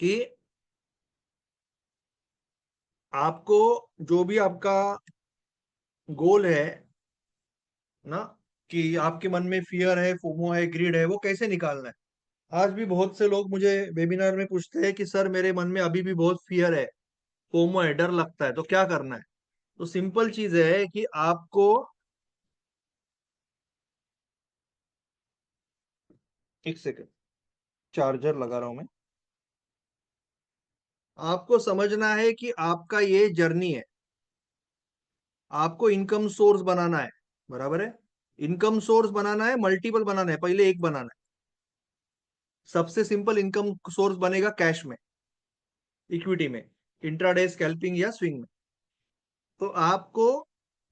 कि आपको जो भी आपका गोल है ना, कि आपके मन में फियर है, फोमो है, ग्रीड है, वो कैसे निकालना है। आज भी बहुत से लोग मुझे वेबिनार में पूछते हैं कि सर मेरे मन में अभी भी बहुत फियर है, फोमो है, डर लगता है, तो क्या करना है। तो सिंपल चीज है कि आपको, एक सेकंड, चार्जर लगा रहा हूं मैं। आपको समझना है कि आपका ये जर्नी है, आपको इनकम सोर्स बनाना है, बराबर है। इनकम सोर्स बनाना है, मल्टीपल बनाना है, पहले एक बनाना है। सबसे सिंपल इनकम सोर्स बनेगा कैश में, इक्विटी में, इंट्राडे स्कैल्पिंग या स्विंग में। तो आपको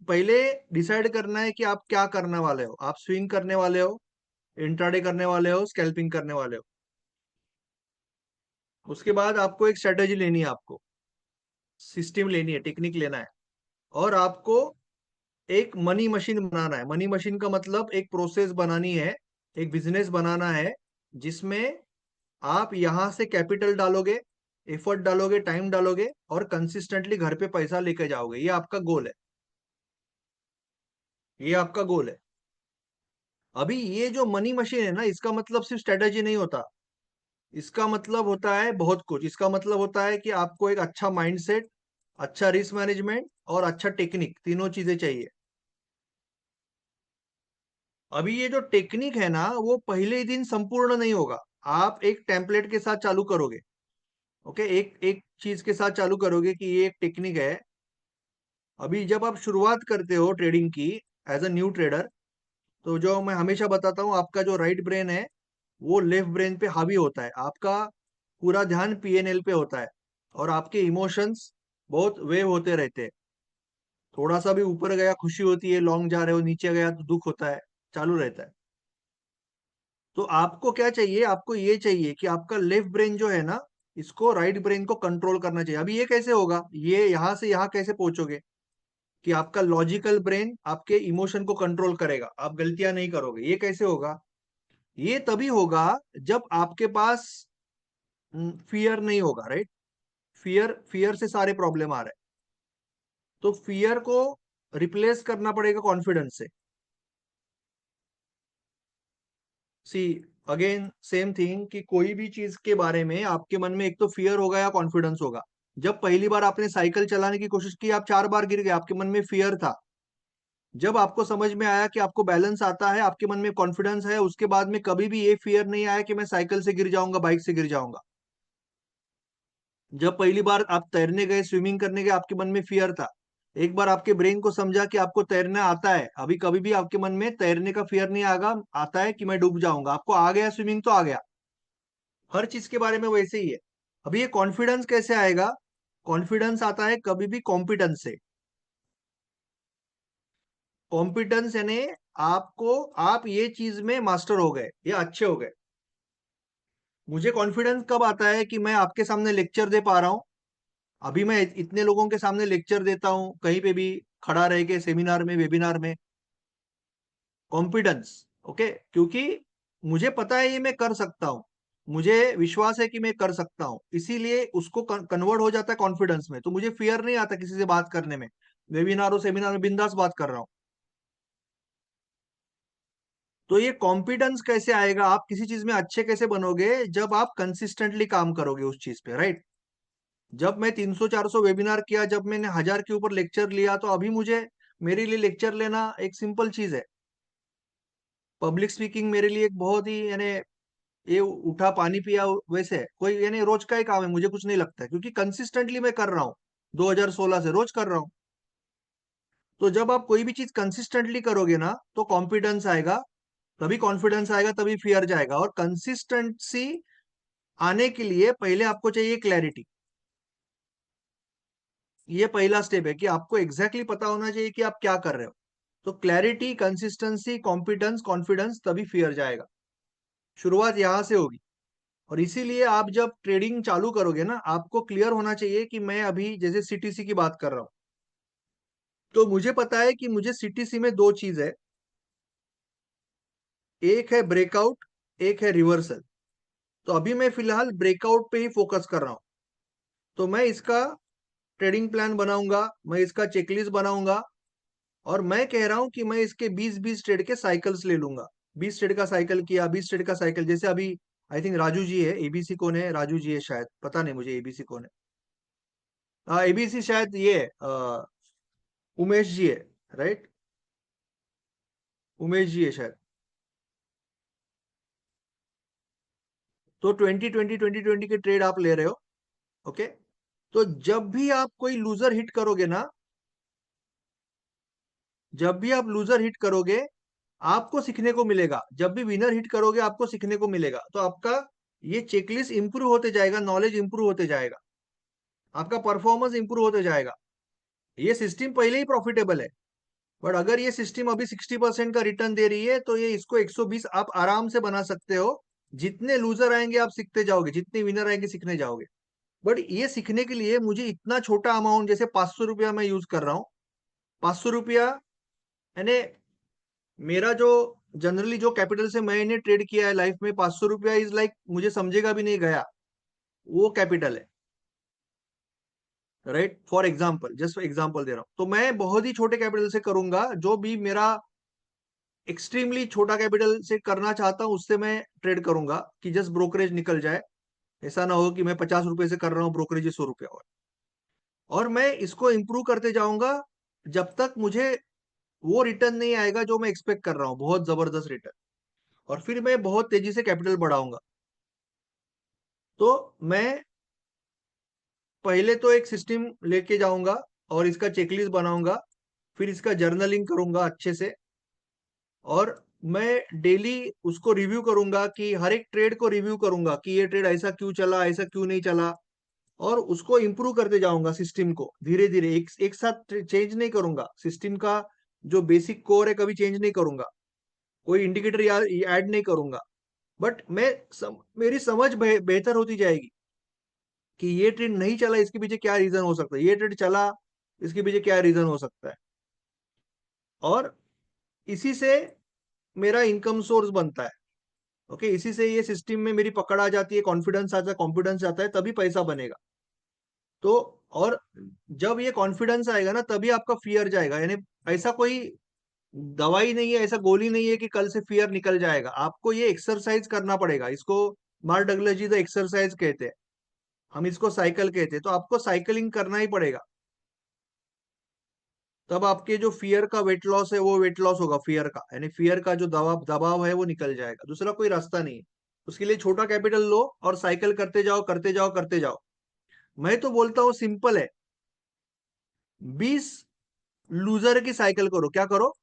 पहले डिसाइड करना है कि आप क्या करने वाले हो। आप स्विंग करने वाले हो, इंट्राडे करने वाले हो, स्कैल्पिंग करने वाले हो। उसके बाद आपको एक स्ट्रेटेजी लेनी है, आपको सिस्टम लेनी है, टेक्निक लेना है। और आपको एक मनी मशीन बनाना है। मनी मशीन का मतलब एक प्रोसेस बनानी है, एक बिजनेस बनाना है, जिसमें आप यहां से कैपिटल डालोगे, एफर्ट डालोगे, टाइम डालोगे, और कंसिस्टेंटली घर पे पैसा लेके जाओगे। ये आपका गोल है, ये आपका गोल है। अभी ये जो मनी मशीन है ना, इसका मतलब सिर्फ स्ट्रेटेजी नहीं होता। इसका मतलब होता है बहुत कुछ। इसका मतलब होता है कि आपको एक अच्छा माइंडसेट, अच्छा रिस्क मैनेजमेंट और अच्छा टेक्निक, तीनों चीजें चाहिए। अभी ये जो टेक्निक है ना, वो पहले ही दिन संपूर्ण नहीं होगा। आप एक टेम्पलेट के साथ चालू करोगे, ओके, एक एक चीज के साथ चालू करोगे कि ये एक टेक्निक है। अभी जब आप शुरुआत करते हो ट्रेडिंग की, एज अ न्यू ट्रेडर, तो जो मैं हमेशा बताता हूँ, आपका जो राइट ब्रेन है वो लेफ्ट ब्रेन पे हावी होता है। आपका पूरा ध्यान पीएनएल पे होता है, और आपके इमोशंस बहुत वेव होते रहते हैं। थोड़ा सा भी ऊपर गया खुशी होती है, लॉन्ग जा रहे हो, नीचे गया तो दुख होता है, चालू रहता है। तो आपको क्या चाहिए, आपको ये चाहिए कि आपका लेफ्ट ब्रेन जो है ना, इसको राइट ब्रेन को कंट्रोल करना चाहिए। अभी ये कैसे होगा, ये यहां से यहां कैसे पहुंचोगे, कि आपका लॉजिकल ब्रेन आपके इमोशन को कंट्रोल करेगा, आप गलतियां नहीं करोगे। ये कैसे होगा, ये तभी होगा जब आपके पास फियर नहीं होगा, राइट। फियर, फियर से सारे प्रॉब्लम आ रहे हैं। तो फियर को रिप्लेस करना पड़ेगा कॉन्फिडेंस से। सी, अगेन सेम थिंग, कि कोई भी चीज के बारे में आपके मन में एक तो फियर होगा या कॉन्फिडेंस होगा। जब पहली बार आपने साइकिल चलाने की कोशिश की, आप 4 बार गिर गए, आपके मन में फियर था। जब आपको समझ में आया कि आपको बैलेंस आता है, आपके मन में कॉन्फिडेंस है, उसके बाद में कभी भी ये फियर नहीं आया कि मैं साइकिल से गिर जाऊंगा, बाइक से गिर जाऊंगा। जब पहली बार आप तैरने गए, स्विमिंग करने गए, आपके मन में फियर था। एक बार आपके ब्रेन को समझा कि आपको तैरना आता है, अभी कभी भी आपके मन में तैरने का फियर नहीं आगा, आता है कि मैं डूब जाऊंगा। आपको आ गया स्विमिंग तो आ गया। हर चीज के बारे में वैसे ही है। अभी ये कॉन्फिडेंस कैसे आएगा, कॉन्फिडेंस आता है कभी भी कॉम्पिटेंस से। कॉम्पिटेंस यानी आपको, आप ये चीज में मास्टर हो गए या अच्छे हो गए। मुझे कॉन्फिडेंस कब आता है कि मैं आपके सामने लेक्चर दे पा रहा हूँ। अभी मैं इतने लोगों के सामने लेक्चर देता हूँ, कहीं पे भी खड़ा रह के, सेमिनार में, वेबिनार में। कॉन्फिडेंस, ओके, क्योंकि मुझे पता है ये मैं कर सकता हूँ, मुझे विश्वास है कि मैं कर सकता हूँ, इसीलिए उसको कन्वर्ट हो जाता है कॉन्फिडेंस में। तो मुझे फियर नहीं आता किसी से बात करने में। वेबिनार और सेमिनार में बिंदास बात कर रहा हूँ। तो ये कॉन्फिडेंस कैसे आएगा, आप किसी चीज में अच्छे कैसे बनोगे, जब आप कंसिस्टेंटली काम करोगे उस चीज पे, राइट। जब मैं 300-400 वेबिनार किया, जब मैंने 1000 के ऊपर लेक्चर लिया, तो अभी मुझे, मेरे लिए लेक्चर लेना एक सिंपल चीज है। पब्लिक स्पीकिंग मेरे लिए एक बहुत ही, यानी ये उठा पानी पिया वैसे है, कोई यानी रोज का ही काम है, मुझे कुछ नहीं लगता है, क्योंकि कंसिस्टेंटली मैं कर रहा हूँ। 2016 से रोज कर रहा हूँ। तो जब आप कोई भी चीज कंसिस्टेंटली करोगे ना, तो कॉन्फिडेंस आएगा। तभी कॉन्फिडेंस आएगा, तभी फियर जाएगा। और कंसिस्टेंसी आने के लिए पहले आपको चाहिए क्लैरिटी। ये पहला स्टेप है कि आपको एग्जैक्टली पता होना चाहिए कि आप क्या कर रहे हो। तो क्लैरिटी, कंसिस्टेंसी, कॉम्पिटेंस, कॉन्फिडेंस, तभी फियर जाएगा। शुरुआत यहां से होगी। और इसीलिए आप जब ट्रेडिंग चालू करोगे ना, आपको क्लियर होना चाहिए कि मैं अभी जैसे सीटीसी की बात कर रहा हूं, तो मुझे पता है कि मुझे सीटीसी में दो चीज है, एक है ब्रेकआउट, एक है रिवर्सल। तो अभी मैं फिलहाल ब्रेकआउट पे ही फोकस कर रहा हूँ। तो मैं इसका ट्रेडिंग प्लान बनाऊंगा, मैं इसका चेकलिस्ट बनाऊंगा, और मैं कह रहा हूं कि मैं इसके 20-20 ट्रेड के साइकिल्स ले लूंगा। 20 ट्रेड का साइकिल किया, 20 ट्रेड का साइकिल, जैसे अभी आई थिंक राजू जी है, एबीसी कौन है, राजू जी है शायद, पता नहीं मुझे एबीसी कौन है। हाँ, एबीसी शायद ये है, उमेश जी है, राइट, उमेश जी है शायद। तो 20-20 के ट्रेड आप ले रहे हो, ओके। तो जब भी आप कोई लूजर हिट करोगे ना, जब भी आप लूजर हिट करोगे, आपको सीखने को मिलेगा, जब भी विनर हिट करोगे आपको सीखने को मिलेगा। तो आपका ये चेकलिस्ट इंप्रूव होते जाएगा, नॉलेज इंप्रूव होते जाएगा, आपका परफॉर्मेंस इंप्रूव होते जाएगा। ये सिस्टम पहले ही प्रॉफिटेबल है, बट अगर ये सिस्टम अभी 60% का रिटर्न दे रही है, तो ये इसको 120 आप आराम से बना सकते हो। जितने लूजर आएंगे आप सीखते जाओगे, जितने विनर आएंगे सीखने जाओगे। बट ये सीखने के लिए मुझे इतना छोटा अमाउंट, जैसे 500 रुपया मैं यूज कर रहा हूँ। 500 रुपया यानी मेरा जो जनरली जो कैपिटल से मैंने ट्रेड किया है लाइफ में, 500 रुपया इज लाइक मुझे समझेगा भी नहीं गया, वो कैपिटल है, right. For example, just example दे रहा हूं, तो मैं बहुत ही छोटे कैपिटल से करूंगा। जो भी मेरा एक्सट्रीमली छोटा कैपिटल से करना चाहता हूं, उससे मैं ट्रेड करूंगा कि जस्ट ब्रोकरेज निकल जाए। ऐसा ना हो कि मैं 50 रुपए से कर रहा हूँ, ब्रोकरेज 100 रुपया हो। और मैं इसको इंप्रूव करते जाऊंगा जब तक मुझे वो रिटर्न नहीं आएगा जो मैं एक्सपेक्ट कर रहा हूँ, बहुत जबरदस्त रिटर्न। और फिर मैं बहुत तेजी से कैपिटल बढ़ाऊंगा। तो मैं पहले तो एक सिस्टम लेके जाऊंगा और इसका चेकलिस्ट बनाऊंगा, फिर इसका जर्नलिंग करूंगा अच्छे से, और मैं डेली उसको रिव्यू करूंगा, कि हर एक ट्रेड को रिव्यू करूंगा कि ये ट्रेड ऐसा क्यों चला, ऐसा क्यों नहीं चला। और उसको इंप्रूव करते जाऊंगा, सिस्टम को धीरे धीरे, एक साथ चेंज नहीं करूंगा सिस्टम का। जो बेसिक कोर है कभी चेंज नहीं करूंगा, कोई इंडिकेटर ऐड नहीं करूंगा। बट मेरी समझ बेहतर होती जाएगी कि ये ट्रेड नहीं चला, इसके पीछे क्या रीजन हो सकता है, ये ट्रेड चला, इसके पीछे क्या रीजन हो सकता है। और इसी से मेरा इनकम सोर्स बनता है, ओके। इसी से ये सिस्टम में मेरी पकड़ आ जाती है, कॉन्फिडेंस आता है, कॉन्फिडेंस आता है, तभी पैसा बनेगा। तो और जब ये कॉन्फिडेंस आएगा ना, तभी आपका फियर जाएगा। यानी ऐसा कोई दवाई नहीं है, ऐसा गोली नहीं है कि कल से फियर निकल जाएगा। आपको ये एक्सरसाइज करना पड़ेगा, इसको Mark Douglas ji the exercise कहते हैं, हम इसको साइकिल कहते हैं। तो आपको साइकिलिंग करना ही पड़ेगा, तब आपके जो फियर का वेट लॉस है वो वेट लॉस होगा, फियर का, यानी फियर का जो दबाव दबाव है वो निकल जाएगा। दूसरा कोई रास्ता नहीं है। उसके लिए छोटा कैपिटल लो और साइकिल करते जाओ, करते जाओ, करते जाओ। मैं तो बोलता हूँ सिंपल है, 20 लूजर की साइकिल करो। क्या करो,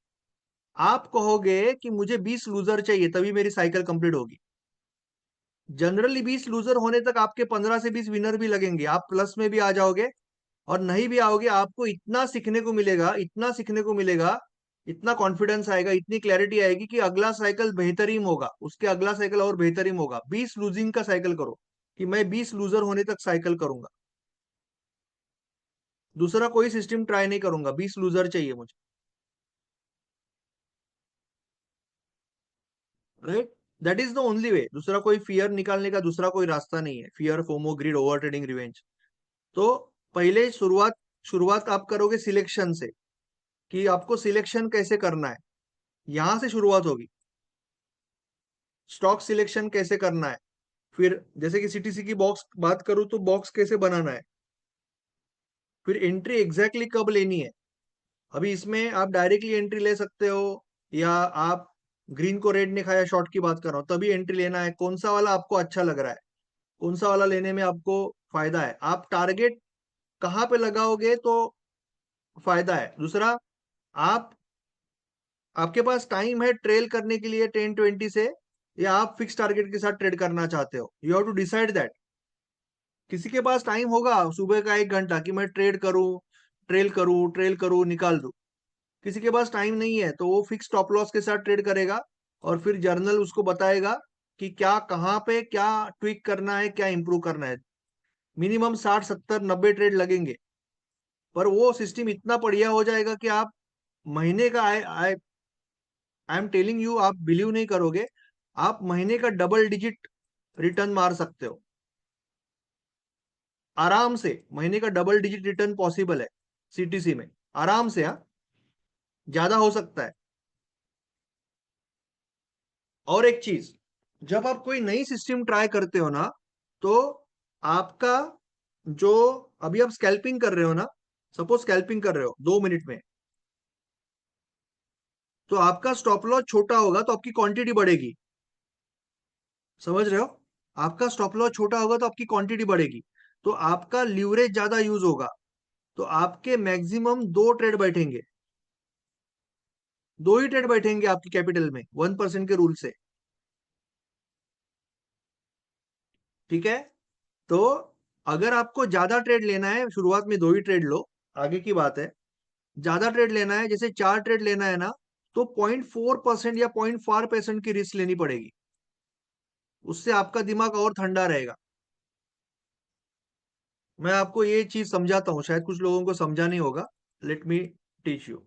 आप कहोगे कि मुझे 20 लूजर चाहिए तभी मेरी साइकिल कंप्लीट होगी। जनरली 20 लूजर होने तक आपके 15 से 20 विनर भी लगेंगे, आप प्लस में भी आ जाओगे। और नहीं भी आओगे, आपको इतना सीखने को मिलेगा, इतना सीखने को मिलेगा, इतना कॉन्फिडेंस आएगा, इतनी क्लैरिटी आएगी कि अगला साइकिल बेहतरीन होगा, उसके अगला साइकिल और बेहतरीन होगा। 20 लूजिंग का साइकिल करो, कि मैं 20 लूजर होने तक साइकिल करूंगा, दूसरा कोई सिस्टम ट्राई नहीं करूंगा, 20 लूजर चाहिए मुझे, right. That is the only way. दूसरा कोई फियर निकालने का दूसरा कोई रास्ता नहीं है, fear, FOMO, greed, over trading, revenge. तो पहले शुरुआत शुरुआत आप करोगे सिलेक्शन से, कि आपको सिलेक्शन कैसे करना है, यहां से शुरुआत होगी। स्टॉक सिलेक्शन कैसे करना है, फिर जैसे कि सीटीसी की बॉक्स बात करूं तो बॉक्स कैसे बनाना है, फिर एंट्री एग्जैक्टली कब लेनी है। अभी इसमें आप डायरेक्टली एंट्री ले सकते हो, या आप ग्रीन को रेड ने खाया शॉर्ट की बात कर रहा हूं तभी एंट्री लेना है। कौन सा वाला आपको अच्छा लग रहा है, कौन सा वाला लेने में आपको फायदा है, आप टारगेट कहाँ पे लगाओगे तो फायदा है। दूसरा, आप आपके पास टाइम है ट्रेल करने के लिए 10-20 से, या आप फिक्स टारगेट के साथ ट्रेड करना चाहते हो, you have to decide that. किसी के पास टाइम होगा सुबह का 1 घंटा कि मैं ट्रेड करूं, ट्रेल करूं, निकाल दूं। किसी के पास टाइम नहीं है, तो वो फिक्स स्टॉप लॉस के साथ ट्रेड करेगा, और फिर जर्नल उसको बताएगा कि क्या, कहाँ पे क्या ट्विक करना है, क्या इंप्रूव करना है। मिनिमम 60-70-90 ट्रेड लगेंगे, पर वो सिस्टम इतना बढ़िया हो जाएगा कि आप महीने का आई एम टेलिंग यू, आप बिलीव नहीं करोगे, आप महीने का डबल डिजिट रिटर्न मार सकते हो आराम से। महीने का डबल डिजिट रिटर्न पॉसिबल है सीटीसी में, आराम से। हाँ, ज्यादा हो सकता है। और एक चीज, जब आप कोई नई सिस्टम ट्राई करते हो ना, तो आपका जो, अभी आप स्कैल्पिंग कर रहे हो ना, सपोज स्कैल्पिंग कर रहे हो 2 मिनट में, तो आपका स्टॉप लॉस छोटा होगा तो आपकी क्वांटिटी बढ़ेगी। समझ रहे हो? आपका स्टॉप लॉस छोटा होगा तो आपकी क्वांटिटी बढ़ेगी, तो आपका लीवरेज ज्यादा यूज होगा, तो आपके मैक्सिमम 2 ट्रेड बैठेंगे। 2 ही ट्रेड बैठेंगे आपकी कैपिटल में 1% के रूल से। ठीक है? तो अगर आपको ज्यादा ट्रेड लेना है, शुरुआत में 2 ही ट्रेड लो, आगे की बात है। ज्यादा ट्रेड लेना है, जैसे 4 ट्रेड लेना है ना, तो 0.4% या 0.4% की रिस्क लेनी पड़ेगी। उससे आपका दिमाग और ठंडा रहेगा। मैं आपको ये चीज समझाता हूँ, शायद कुछ लोगों को समझा नहीं होगा। Let me teach you.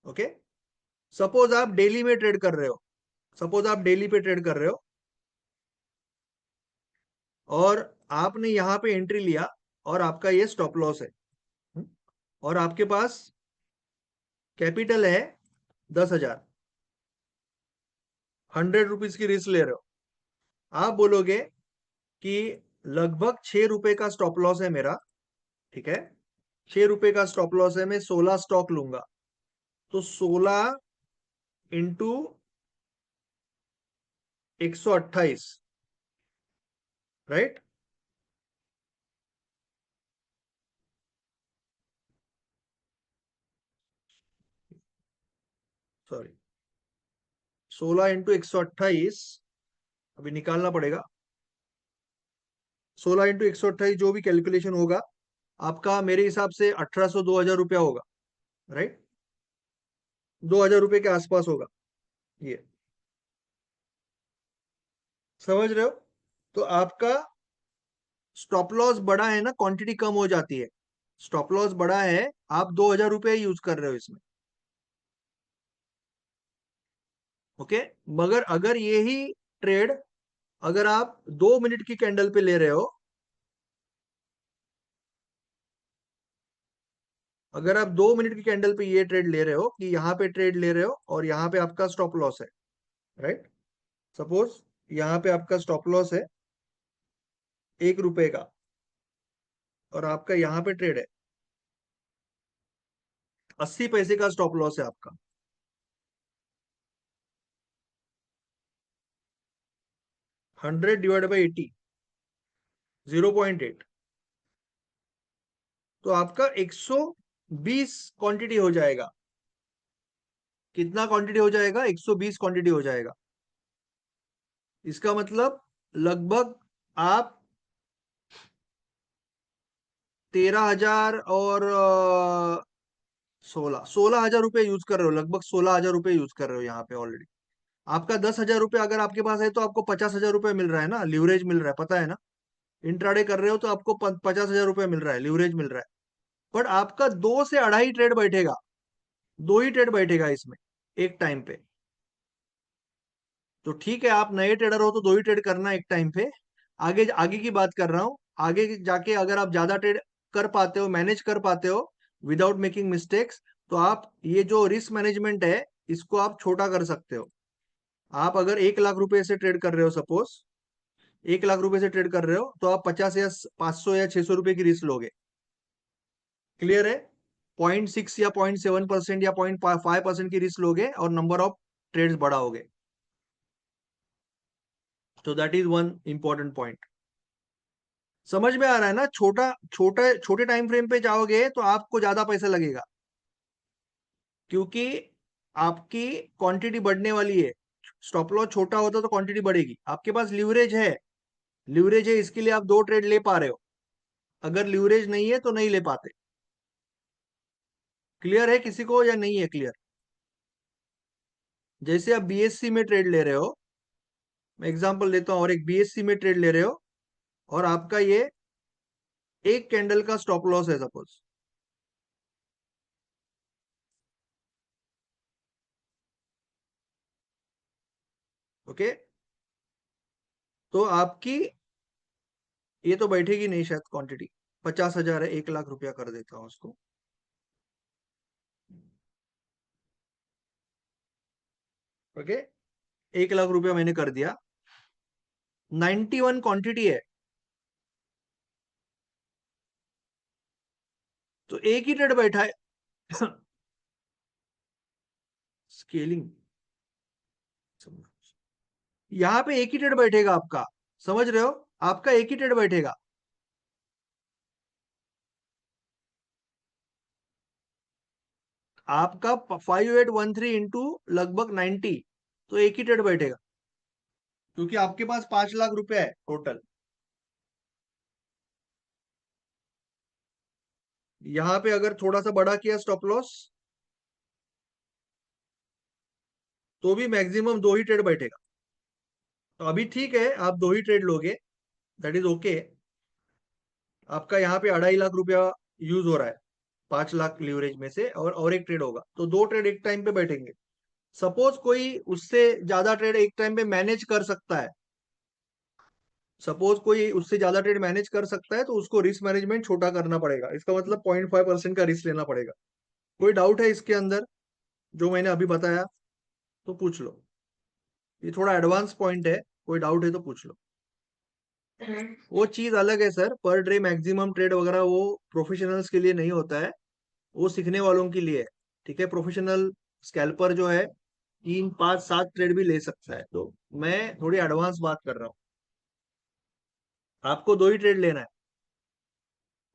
Okay? Suppose आप डेली में ट्रेड कर रहे हो, सपोज आप डेली पे ट्रेड कर रहे हो, और आपने यहां पे एंट्री लिया, और आपका ये स्टॉप लॉस है। हम्म, और आपके पास कैपिटल है 10,000, 100 रुपीज की रिस्क ले रहे हो। आप बोलोगे कि लगभग 6 रुपए का स्टॉप लॉस है मेरा। ठीक है? 6 रुपए का स्टॉप लॉस है, मैं 16 स्टॉक लूंगा। तो 16 इंटू 128, राइट? सॉरी, 16 इंटू 128, अभी निकालना पड़ेगा। 16 इंटू 128 जो भी कैलकुलेशन होगा आपका, मेरे हिसाब से 1800 2000 रुपया होगा, राइट? 2000 रुपये के आसपास होगा ये। समझ रहे हो? तो आपका स्टॉप लॉस बड़ा है ना, क्वांटिटी कम हो जाती है। स्टॉप लॉस बड़ा है, आप 2000 रुपये यूज कर रहे हो इसमें। ओके? मगर अगर यही ट्रेड, अगर आप 2 मिनट की कैंडल पे ले रहे हो, अगर आप 2 मिनट की कैंडल पे ये ट्रेड ले रहे हो कि यहाँ पे ट्रेड ले रहे हो और यहाँ पे आपका स्टॉप लॉस है, राइट? सपोज यहाँ पे आपका स्टॉप लॉस है 1 रुपए का, और आपका यहाँ पे ट्रेड है 80 पैसे का स्टॉप लॉस है आपका। 100 डिवाइड बाई 80, 0.8। तो आपका 120 क्वांटिटी हो जाएगा। कितना क्वांटिटी हो जाएगा? 120 क्वांटिटी हो जाएगा। इसका मतलब लगभग आप 13,000 और 16,000 रुपये यूज कर रहे हो, लगभग 16,000 रुपये यूज कर रहे हो यहाँ पे ऑलरेडी। आपका 10,000 रुपये अगर आपके पास है तो आपको 50,000 रुपये मिल रहा है ना, लीवरेज मिल रहा है, पता है ना? इंट्राडे कर रहे हो तो आपको 50,000 रुपये मिल रहा है, लीवरेज मिल रहा है। बट आपका 2 से 2.5 ट्रेड बैठेगा, 2 ही ट्रेड बैठेगा इसमें एक टाइम पे। तो ठीक है, आप नए ट्रेडर हो तो 2 ही ट्रेड करना एक टाइम पे। आगे आगे की बात कर रहा हूँ। आगे जाके अगर आप ज्यादा ट्रेड कर पाते हो, मैनेज कर पाते हो विदाउट मेकिंग मिस्टेक्स, तो आप ये जो रिस्क मैनेजमेंट है, इसको आप छोटा कर सकते हो। आप अगर 1 लाख रुपए से ट्रेड कर रहे हो, सपोज 1 लाख रुपए से ट्रेड कर रहे हो, तो आप 50 या 500 या 600 रुपए की रिस्क लोगे। क्लियर है? 0.6 या 0.7% या 0.5% की रिस्क लोगे और नंबर ऑफ ट्रेड्स बढ़ाओगे। तो that is one important point. समझ में आ रहा है ना? छोटे टाइम फ्रेम पे जाओगे तो आपको ज्यादा पैसा लगेगा, क्योंकि आपकी क्वांटिटी बढ़ने वाली है। स्टॉप लॉस छोटा होता तो क्वांटिटी बढ़ेगी। आपके पास लीवरेज है, लीवरेज है, इसके लिए आप 2 ट्रेड ले पा रहे हो। अगर लीवरेज नहीं है तो नहीं ले पाते। क्लियर है किसी को या नहीं है क्लियर? जैसे आप बीएससी में ट्रेड ले रहे हो, मैं एग्जांपल देता हूं, और एक बीएससी में ट्रेड ले रहे हो, और आपका ये एक कैंडल का स्टॉप लॉस है सपोज। ओके? तो आपकी ये तो बैठेगी नहीं शायद क्वांटिटी। 50,000 है, 1 लाख रुपया कर देता हूं उसको। ओके, 1 लाख रुपया मैंने कर दिया। 91 क्वांटिटी है, तो एक ही ट्रेड बैठा है। स्केलिंग, यहां पे एक ही ट्रेड बैठेगा आपका, समझ रहे हो? आपका एक ही ट्रेड बैठेगा। आपका 5813 इंटू लगभग 90, तो एक ही ट्रेड बैठेगा, क्योंकि आपके पास 5 लाख रुपया है टोटल। यहां पे अगर थोड़ा सा बड़ा किया स्टॉप लॉस, तो भी मैक्सिमम 2 ही ट्रेड बैठेगा। तो अभी ठीक है, आप 2 ही ट्रेड लोगे, दैट इज ओके। आपका यहाँ पे 2.5 लाख रुपया यूज हो रहा है 5 लाख लीवरेज में से, और एक ट्रेड होगा, तो 2 ट्रेड एक टाइम पे बैठेंगे। सपोज कोई उससे ज्यादा ट्रेड एक टाइम पे मैनेज कर सकता है, सपोज कोई उससे ज्यादा ट्रेड मैनेज कर सकता है, तो उसको रिस्क मैनेजमेंट छोटा करना पड़ेगा। इसका मतलब 0.5% का रिस्क लेना पड़ेगा। कोई डाउट है इसके अंदर जो मैंने अभी बताया तो पूछ लो। ये थोड़ा एडवांस पॉइंट है, कोई डाउट है तो पूछ लो। वो चीज अलग है sir, per day maximum trade वगैरह वो प्रोफेशनल्स के लिए नहीं होता है, वो सीखने वालों के लिए है। ठीक है, प्रोफेशनल स्कैल्पर जो है 3 5 7 ट्रेड भी ले सकता है। तो मैं थोड़ी एडवांस बात कर रहा हूँ। आपको 2 ही ट्रेड लेना है,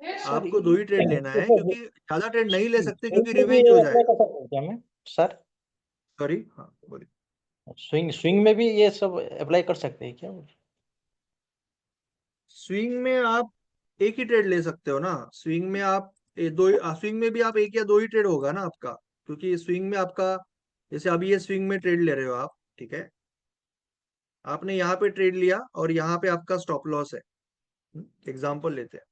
सर आपको 2 ही ट्रेड लेना है, इसमें क्योंकि ज्यादा ट्रेड नहीं ले सकते, स्विंग क्योंकि में भी रिवेंज हो अप्लाई जाएगा। कर सकते हैं क्या मैं सर? सॉरी, हाँ बोलिए। स्विंग स्विंग में भी ये सब अप्लाई कर सकते हैं क्या? स्विंग में आप एक ही ट्रेड ले सकते हो ना। स्विंग में आप स्विंग में भी आप एक या 2 ही ट्रेड होगा ना आपका, क्योंकि स्विंग में आपका, जैसे अभी ये स्विंग में ट्रेड ले रहे हो आप, ठीक है, आपने यहाँ पे ट्रेड लिया और यहाँ पे आपका स्टॉप लॉस है, एग्जाम्पल लेते हैं,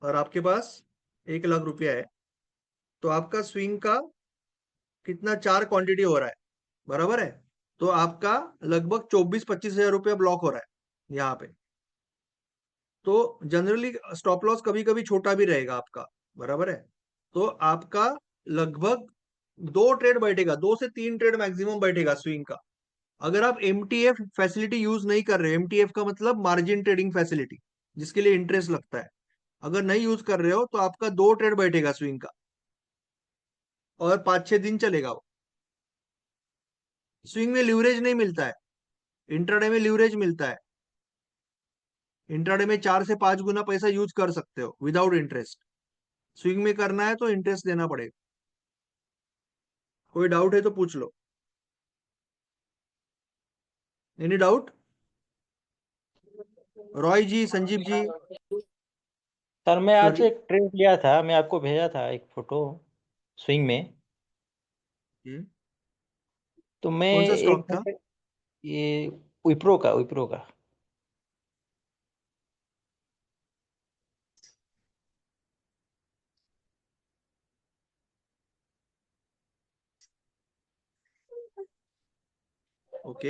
और आपके पास 1 लाख रुपया है, तो आपका स्विंग का कितना, 4 क्वांटिटी हो रहा है, बराबर है? तो आपका लगभग 24-25 हजार रुपया ब्लॉक हो रहा है यहाँ पे। तो जनरली स्टॉप लॉस कभी कभी छोटा भी रहेगा आपका, बराबर है? तो आपका लगभग 2 ट्रेड बैठेगा, 2 से 3 ट्रेड मैक्सिमम बैठेगा स्विंग का। अगर आप एमटीएफ फैसिलिटी यूज नहीं कर रहे, एमटीएफ का मतलब मार्जिन ट्रेडिंग फैसिलिटी, जिसके लिए इंटरेस्ट लगता है, अगर नहीं यूज कर रहे हो, तो आपका 2 ट्रेड बैठेगा स्विंग का, और 5 6 दिन चलेगा वो। स्विंग में लीवरेज नहीं मिलता है, इंट्राडे में लीवरेज मिलता है। इंट्राडे में 4 से 5 गुना पैसा यूज कर सकते हो विदाउट इंटरेस्ट। स्विंग में करना है तो इंटरेस्ट देना पड़ेगा। कोई डाउट है तो पूछ लो। Any doubt? Roy ji, Sanjeev ji. Sir मैं आज सॉरी, एक ट्रेड लिया था, मैं आपको भेजा था एक फोटो स्विंग में। तो मैं कौन सा एक स्टॉक था? घंटे, ये विप्रो का। ओके,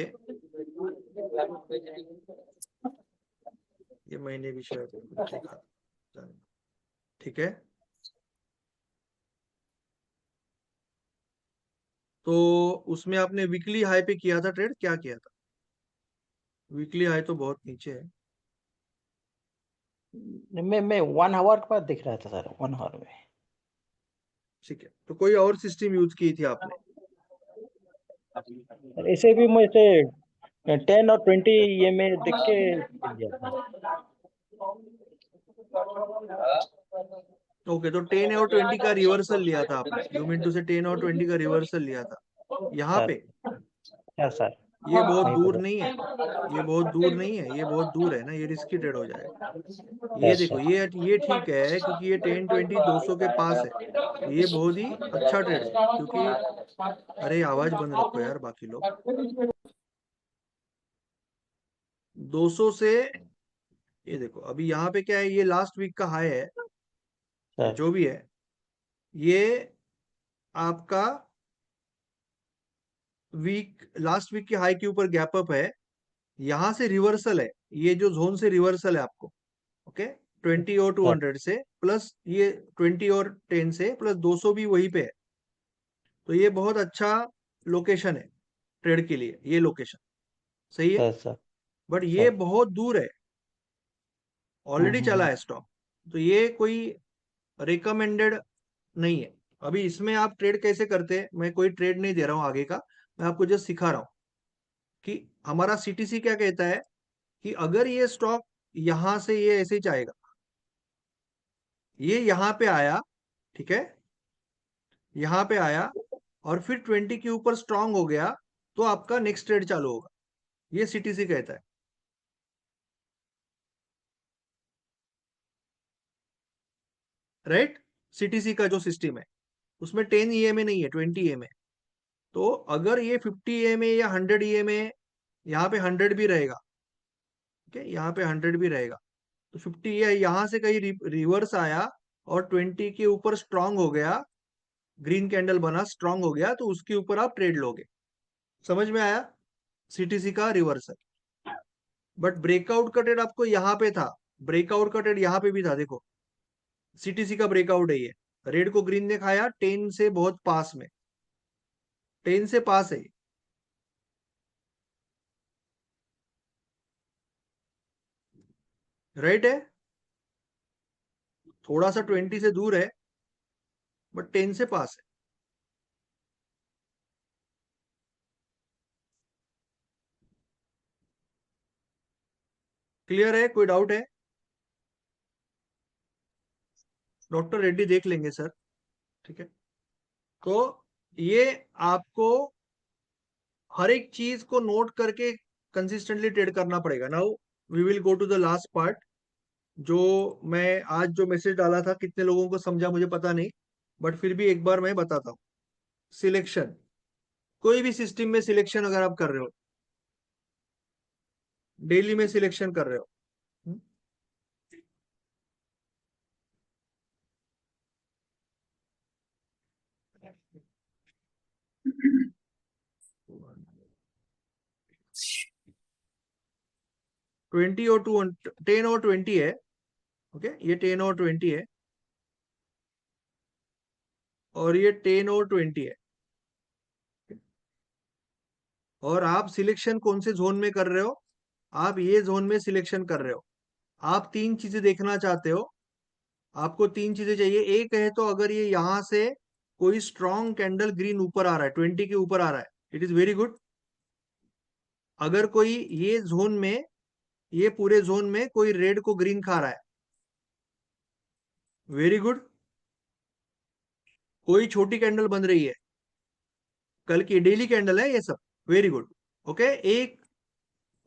ये मैंने भी शायद कुछ देखा था। ठीक है, तो उसमें आपने वीकली हाई पे किया था ट्रेड, क्या किया था? वीकली हाई तो बहुत नीचे है। मैं 1 आवर के बाद दिख रहा था सर, 1 आवर में। ठीक है, तो कोई और सिस्टम यूज की थी आपने? सर ऐसे भी मुझे 10 और 20 ये मैं देख के लिया था। ओके, तो 10 और 20 का रिवर्सल लिया था आपने, यू मीन टू से 10 और 20 का रिवर्सल लिया था यहाँ सर पे? सर ये बहुत वहीं दूर पर। नहीं है, ये बहुत दूर नहीं है, ये बहुत दूर है ना, ये रिस्की ट्रेड हो जाएगा। ये यस देखो, सर। ये ठीक है, क्योंकि ये 10 20 200 के पास है, तो ये बहुत ही अच्छा ट्रेड है, क्योंकि, अरे आवाज बंद रखो यार बाकी लोग। 200 से, ये देखो अभी यहाँ पे क्या है, ये लास्ट वीक का हाई है, या सर जो भी है, ये आपका वीक, लास्ट वीक के हाई के ऊपर गैप अप है, यहां से रिवर्सल है, ये जो जोन से रिवर्सल है आपको, ओके, 20 और सर 200 से प्लस ये 20 और 10 से प्लस 200 भी वहीं पे है। तो ये बहुत अच्छा लोकेशन है ट्रेड के लिए, ये लोकेशन सही है। सर सर बट ये सर बहुत दूर है, ऑलरेडी चला हम्म। है स्टॉक, तो ये कोई रिकमेंडेड नहीं है। अभी इसमें आप ट्रेड कैसे करते हैं, मैं कोई ट्रेड नहीं दे रहा हूं आगे का, मैं आपको जस्ट सिखा रहा हूं कि हमारा सीटीसी क्या कहता है कि अगर ये स्टॉक यहां से ये ऐसे ही जाएगा, ये यहां पे आया, ठीक है, यहां पे आया और फिर 20 के ऊपर स्ट्रांग हो गया, तो आपका नेक्स्ट ट्रेड चालू होगा, ये सीटीसी कहता है, राइट। सीटीसी का जो सिस्टम है उसमें 10 ईएमए नहीं है, 20 ईएमए। तो अगर ये 50 ईएमए या 100 ईएमए, यहाँ पे 100 भी रहेगा, ठीक है, यहाँ पे 100 भी रहेगा, तो 50 या यहाँ से कहीं रिवर्स आया और 20 के ऊपर स्ट्रांग हो गया, ग्रीन कैंडल बना स्ट्रांग हो गया, तो उसके ऊपर आप ट्रेड लोगे। समझ में आया, सीटीसी का रिवर्सल। बट ब्रेकआउट का ट्रेड आपको यहाँ पे था, ब्रेकआउट का ट्रेड यहाँ पे भी था, देखो सीटीसी का ब्रेकआउट है ये, रेड को ग्रीन ने खाया 10 से बहुत पास में, 10 से पास है, राइट है, थोड़ा सा 20 से दूर है बट 10 से पास है। क्लियर है, कोई डाउट है? डॉक्टर रेड्डी देख लेंगे सर, ठीक है। तो ये आपको हर एक चीज को नोट करके कंसिस्टेंटली ट्रेड करना पड़ेगा। Now we will go to the last part, जो मैं आज जो मैसेज डाला था कितने लोगों को समझा मुझे पता नहीं, बट फिर भी एक बार मैं बताता हूँ। सिलेक्शन, कोई भी सिस्टम में सिलेक्शन अगर आप कर रहे हो, डेली में सिलेक्शन कर रहे हो, 20 और 2, 10 और 20 है, ओके, ये 10 और 20 है और ये 10 और 20 है, और आप सिलेक्शन कौन से जोन में कर रहे हो, आप ये जोन में सिलेक्शन कर रहे हो। आप तीन चीजें देखना चाहते हो, आपको तीन चीजें चाहिए। एक है तो अगर ये यहां से कोई स्ट्रॉन्ग कैंडल ग्रीन ऊपर आ रहा है, 20 के ऊपर आ रहा है, इट इज वेरी गुड। अगर कोई ये जोन में, ये पूरे जोन में कोई रेड को ग्रीन खा रहा है, वेरी गुड। कोई छोटी कैंडल बन रही है, कल की डेली कैंडल है ये सब, वेरी गुड, ओके। एक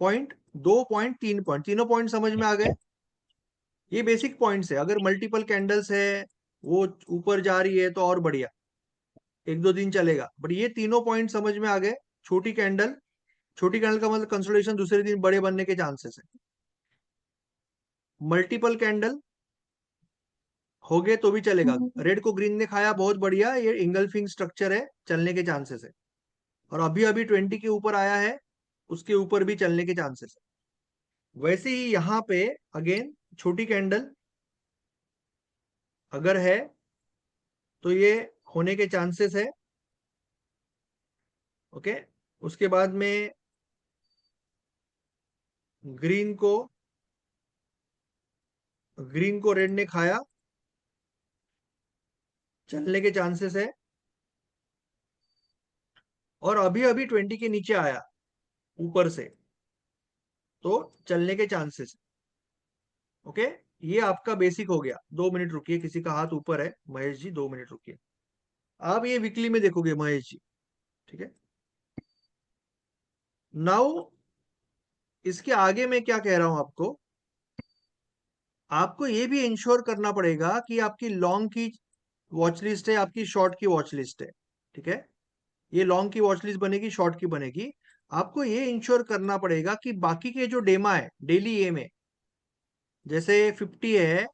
पॉइंट, 2 पॉइंट, 3 पॉइंट, तीनों पॉइंट समझ में आ गए। ये बेसिक पॉइंट्स है, अगर मल्टीपल कैंडल्स है, वो ऊपर जा रही है तो और बढ़िया, एक दो दिन चलेगा, बट ये तीनों पॉइंट समझ में आ गए। छोटी कैंडल, छोटी कैंडल का मतलब कंसोलिडेशन दूसरे दिन बड़े बनने के चांसेस है। मल्टीपल कैंडल हो गए तो भी चलेगा, रेड को ग्रीन ने खाया बहुत बढ़िया, ये इंगल्फिंग स्ट्रक्चर है, चलने के चांसेस है। और अभी अभी 20 के ऊपर आया है, उसके ऊपर भी चलने के चांसेस है। वैसे ही यहाँ पे अगेन छोटी कैंडल अगर है तो ये होने के चांसेस है, ओके। उसके बाद में ग्रीन को, ग्रीन को रेड ने खाया, चलने के चांसेस है। और अभी अभी 20 के नीचे आया ऊपर से, तो चलने के चांसेस, ओके। ये आपका बेसिक हो गया। 2 मिनट रुकिए, किसी का हाथ ऊपर है, महेश जी 2 मिनट रुकिए। आप ये वीकली में देखोगे महेश जी, ठीक है। नाउ इसके आगे मैं क्या कह रहा हूं आपको, आपको ये भी इंश्योर करना पड़ेगा कि आपकी लॉन्ग की वॉच लिस्ट है, आपकी शॉर्ट की वॉच लिस्ट है, ठीक है। ये लॉन्ग की वॉच लिस्ट बनेगी, शॉर्ट की बनेगी। आपको ये इंश्योर करना पड़ेगा कि बाकी के जो डेमा है डेली ए में, जैसे 50 है,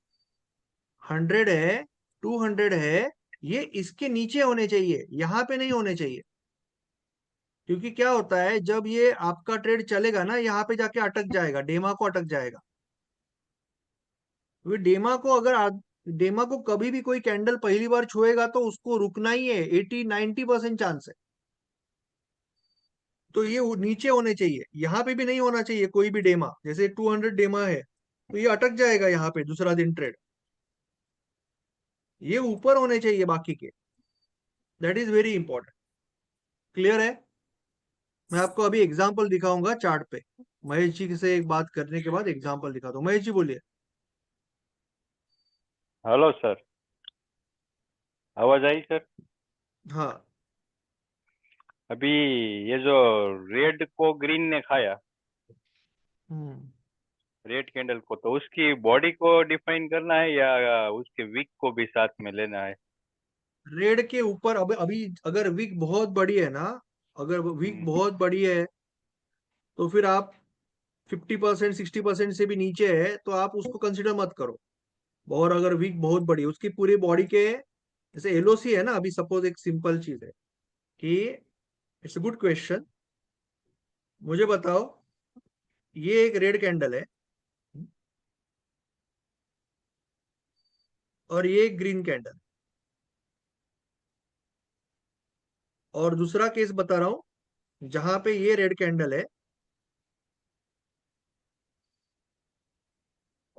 100 है, 200 है, ये इसके नीचे होने चाहिए, यहां पे नहीं होने चाहिए। क्योंकि क्या होता है, जब ये आपका ट्रेड चलेगा ना, यहाँ पे जाके अटक जाएगा, डेमा को अटक जाएगा। क्योंकि डेमा को कभी भी कोई कैंडल पहली बार छुएगा तो उसको रुकना ही है, 80-90% चांस है। तो ये नीचे होने चाहिए, यहाँ पे भी नहीं होना चाहिए कोई भी डेमा। जैसे 200 डेमा है तो ये अटक जाएगा यहाँ पे दूसरा दिन ट्रेड। ये ऊपर होने चाहिए बाकी के। That is very important. Clear है? मैं आपको अभी एग्जांपल दिखाऊंगा चार्ट पे। महेश जी से एक बात करने के बाद एग्जांपल दिखाता हूँ। महेश जी बोलिए। हेलो सर, आवाज आई सर? हाँ। अभी ये जो रेड को ग्रीन ने खाया, हम्म। रेड कैंडल को, तो उसकी बॉडी को डिफाइन करना है या उसके विक को भी साथ में लेना है? रेड के ऊपर अब अभी अगर विक बहुत बड़ी है ना, अगर विक हम्म, बहुत बड़ी है तो फिर आप 50% 60% से भी नीचे है तो आप उसको कंसिडर मत करो। और अगर विक बहुत बड़ी है, उसकी पूरी बॉडी के, जैसे एलओसी है ना, अभी सपोज एक सिंपल चीज है कि, इट्स अ गुड क्वेश्चन, मुझे बताओ, ये एक रेड कैंडल है और ये एक ग्रीन कैंडल, और दूसरा केस बता रहा हूं जहां पे ये रेड कैंडल है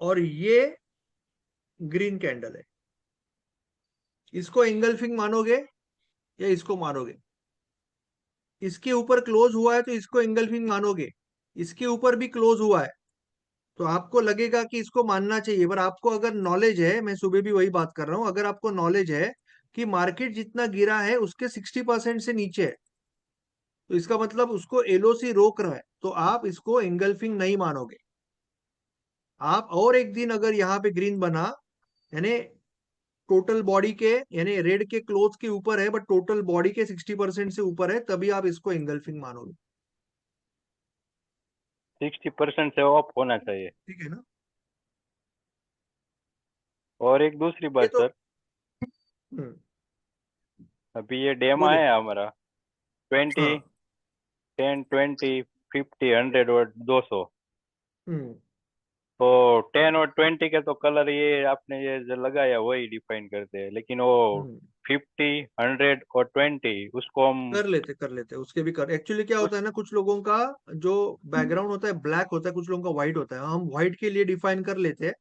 और ये ग्रीन कैंडल है। इसको एंगल्फिंग मानोगे या इसको मानोगे? इसके ऊपर क्लोज हुआ है तो इसको एंगल्फिंग मानोगे, इसके ऊपर भी क्लोज हुआ है तो आपको लगेगा कि इसको मानना चाहिए। पर आपको अगर नॉलेज है, मैं सुबह भी वही बात कर रहा हूं, अगर आपको नॉलेज है कि मार्केट जितना गिरा है उसके 60% से नीचे है, तो इसका मतलब उसको एलओसी रोक रहा है, तो आप इसको एंगल्फिंग नहीं मानोगे। आप और एक दिन अगर यहाँ पे ग्रीन बना, यानी टोटल बॉडी के, यानी रेड के क्लोज के ऊपर है बट टोटल बॉडी के 60% से ऊपर है, तभी आप इसको एंगल्फिंग मानोगे। 60% से ऑफ होना चाहिए। ठीक है ना? और एक दूसरी ये बात तो सर, हम्म, अभी ये डेमा बोलिए। है हमारा 20, हाँ। 10, 20, 50, 100 और 200। हम्म। तो 10 और 20 के तो कलर ये आपने ये जो लगाया वही डिफाइन करते हैं, लेकिन वो हम्म। 50, 100 और 20 उसको हम कर लेते उसके भी कर। एक्चुअली क्या होता उस है ना, कुछ लोगों का जो बैकग्राउंड होता है ब्लैक होता है, कुछ लोगों का व्हाइट होता है, हम व्हाइट के लिए डिफाइन कर लेते हैं।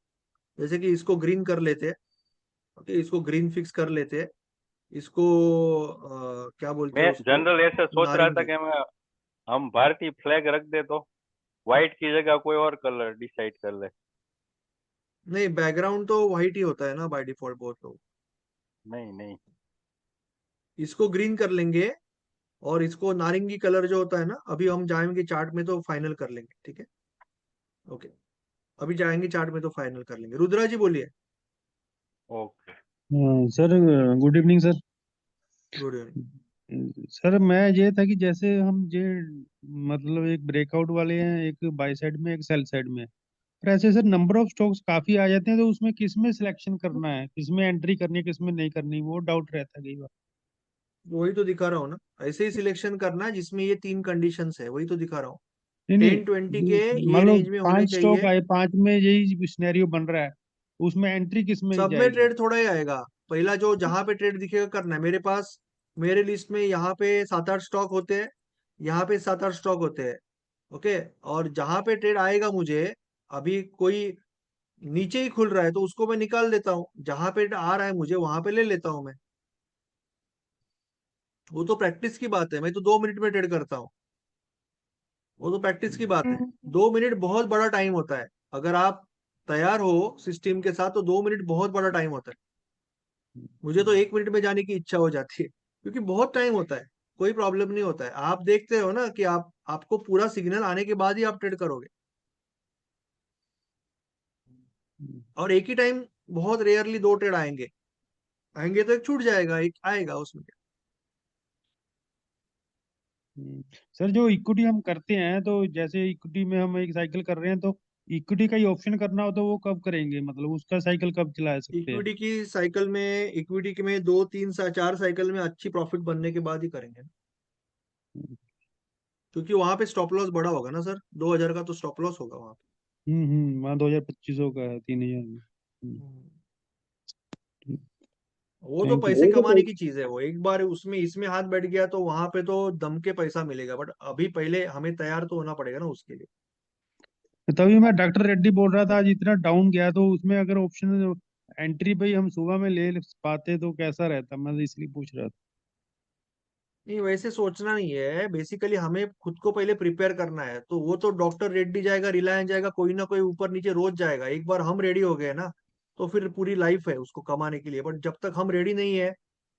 जैसे कि इसको ग्रीन कर लेते हैं। ओके, इसको ग्रीन फिक्स कर लेते हैं। इसको क्या बोलते मैं हैं उसको, जनरल ऐसे सोच रहा था नारंगी। कि हम भारतीय फ्लैग रख दे तो व्हाइट की जगह कोई और कलर डिसाइड कर ले। नहीं, बैकग्राउंड तो व्हाइट ही होता है ना बाय डिफॉल्ट बहुत लोग। नहीं नहीं। इसको ग्रीन कर लेंगे और इसको नारंगी कलर जो होता है ना, अभी हम जाएंगे चार्ट में तो फाइनल कर लेंगे, ठीक है? ओके, अभी जाएंगे चार्ट में तो फाइनल कर लेंगे। रुद्रा जी बोलिए। Okay. Sir, good evening sir. Good evening. Sir, मैं ये था कि जैसे हम ये मतलब एक ब्रेकआउट वाले हैं, एक बाय साइड में एक सेल साइड में, पर ऐसे सर नंबर ऑफ स्टॉक्स काफी आ जाते हैं, तो उसमें किस में सिलेक्शन करना है, किस में एंट्री करनी है, किस में नहीं करनी, वो डाउट रहता है कई बार। वही तो दिखा रहा हूँ ना, ऐसे ही सिलेक्शन करना है जिसमें ये तीन कंडीशंस है, वही तो दिखा रहा हूँ। नहीं नहीं, 10-20 के ये मान लो रेंज में होने 5 स्टॉक चाहिए। आए, 5 में यही सिनेरियो बन रहा है, उसमें एंट्री किस में सब में जाएगी? ट्रेड थोड़ा ही आएगा। पहला जो जहां पे ट्रेड दिखेगा करना है। मेरे पास, मेरे लिस्ट में यहाँ पे 7-8 स्टॉक होते हैं, यहाँ पे 7-8 स्टॉक होते हैं। ओके, और जहां पे ट्रेड आएगा मुझे, अभी कोई नीचे ही खुल रहा है तो उसको मैं निकाल देता हूँ, जहां पे आ रहा है मुझे वहां पे ले लेता हूँ मैं। वो तो प्रैक्टिस की बात है, मैं तो 2 मिनट में ट्रेड करता हूँ। वो तो प्रैक्टिस की बात है। 2 मिनट बहुत बड़ा टाइम होता है। अगर आप तैयार हो सिस्टम के साथ तो 2 मिनट बहुत बड़ा टाइम होता है। मुझे तो 1 मिनट में जाने की इच्छा हो जाती है, क्योंकि बहुत टाइम होता है। कोई प्रॉब्लम नहीं होता है। आप देखते हो ना कि आपको पूरा सिग्नल आने के बाद ही आप ट्रेड करोगे। और एक ही टाइम बहुत रेयरली दो ट्रेड आएंगे। आएंगे तो एक छूट जाएगा, एक आएगा उसमें। हम्म, सर जो इक्विटी हम करते हैं, तो जैसे इक्विटी में हम एक साइकिल कर रहे हैं, तो इक्विटी का ही ऑप्शन करना हो तो वो कब करेंगे, मतलब उसका साइकिल कब चला सकते हैं? इक्विटी की साइकिल में, इक्विटी के में 2-3 4 साइकिल में अच्छी प्रॉफिट बनने के बाद ही करेंगे। क्योंकि वहां पे स्टॉप लॉस बड़ा होगा ना सर, 2000 का तो स्टॉप लॉस होगा वहां वहाँ 2025 का है 3000 में। पे। वो तो थैंक यू। पैसे कमाने की चीज है, वो एक बार उसमें इसमें हाथ बैठ गया तो वहां पे तो दम के पैसा मिलेगा, बट अभी पहले हमें तैयार तो होना पड़ेगा ना उसके लिए। तभी मैं डॉक्टर रेड्डी बोल रहा था, आज इतना डाउन गया तो उसमें अगर ऑप्शन एंट्री भाई हम सुबह में ले पाते तो कैसा रहता, मैं तो इसलिए पूछ रहा था। नहीं वैसे सोचना नहीं है, बेसिकली हमें खुद को पहले प्रिपेयर करना है, तो वो तो डॉक्टर रेड्डी जाएगा, रिलायंस जाएगा, कोई ना कोई ऊपर नीचे रोज जाएगा। एक बार हम रेडी हो गए ना, तो फिर पूरी लाइफ है उसको कमाने के लिए। बट जब तक हम रेडी नहीं है,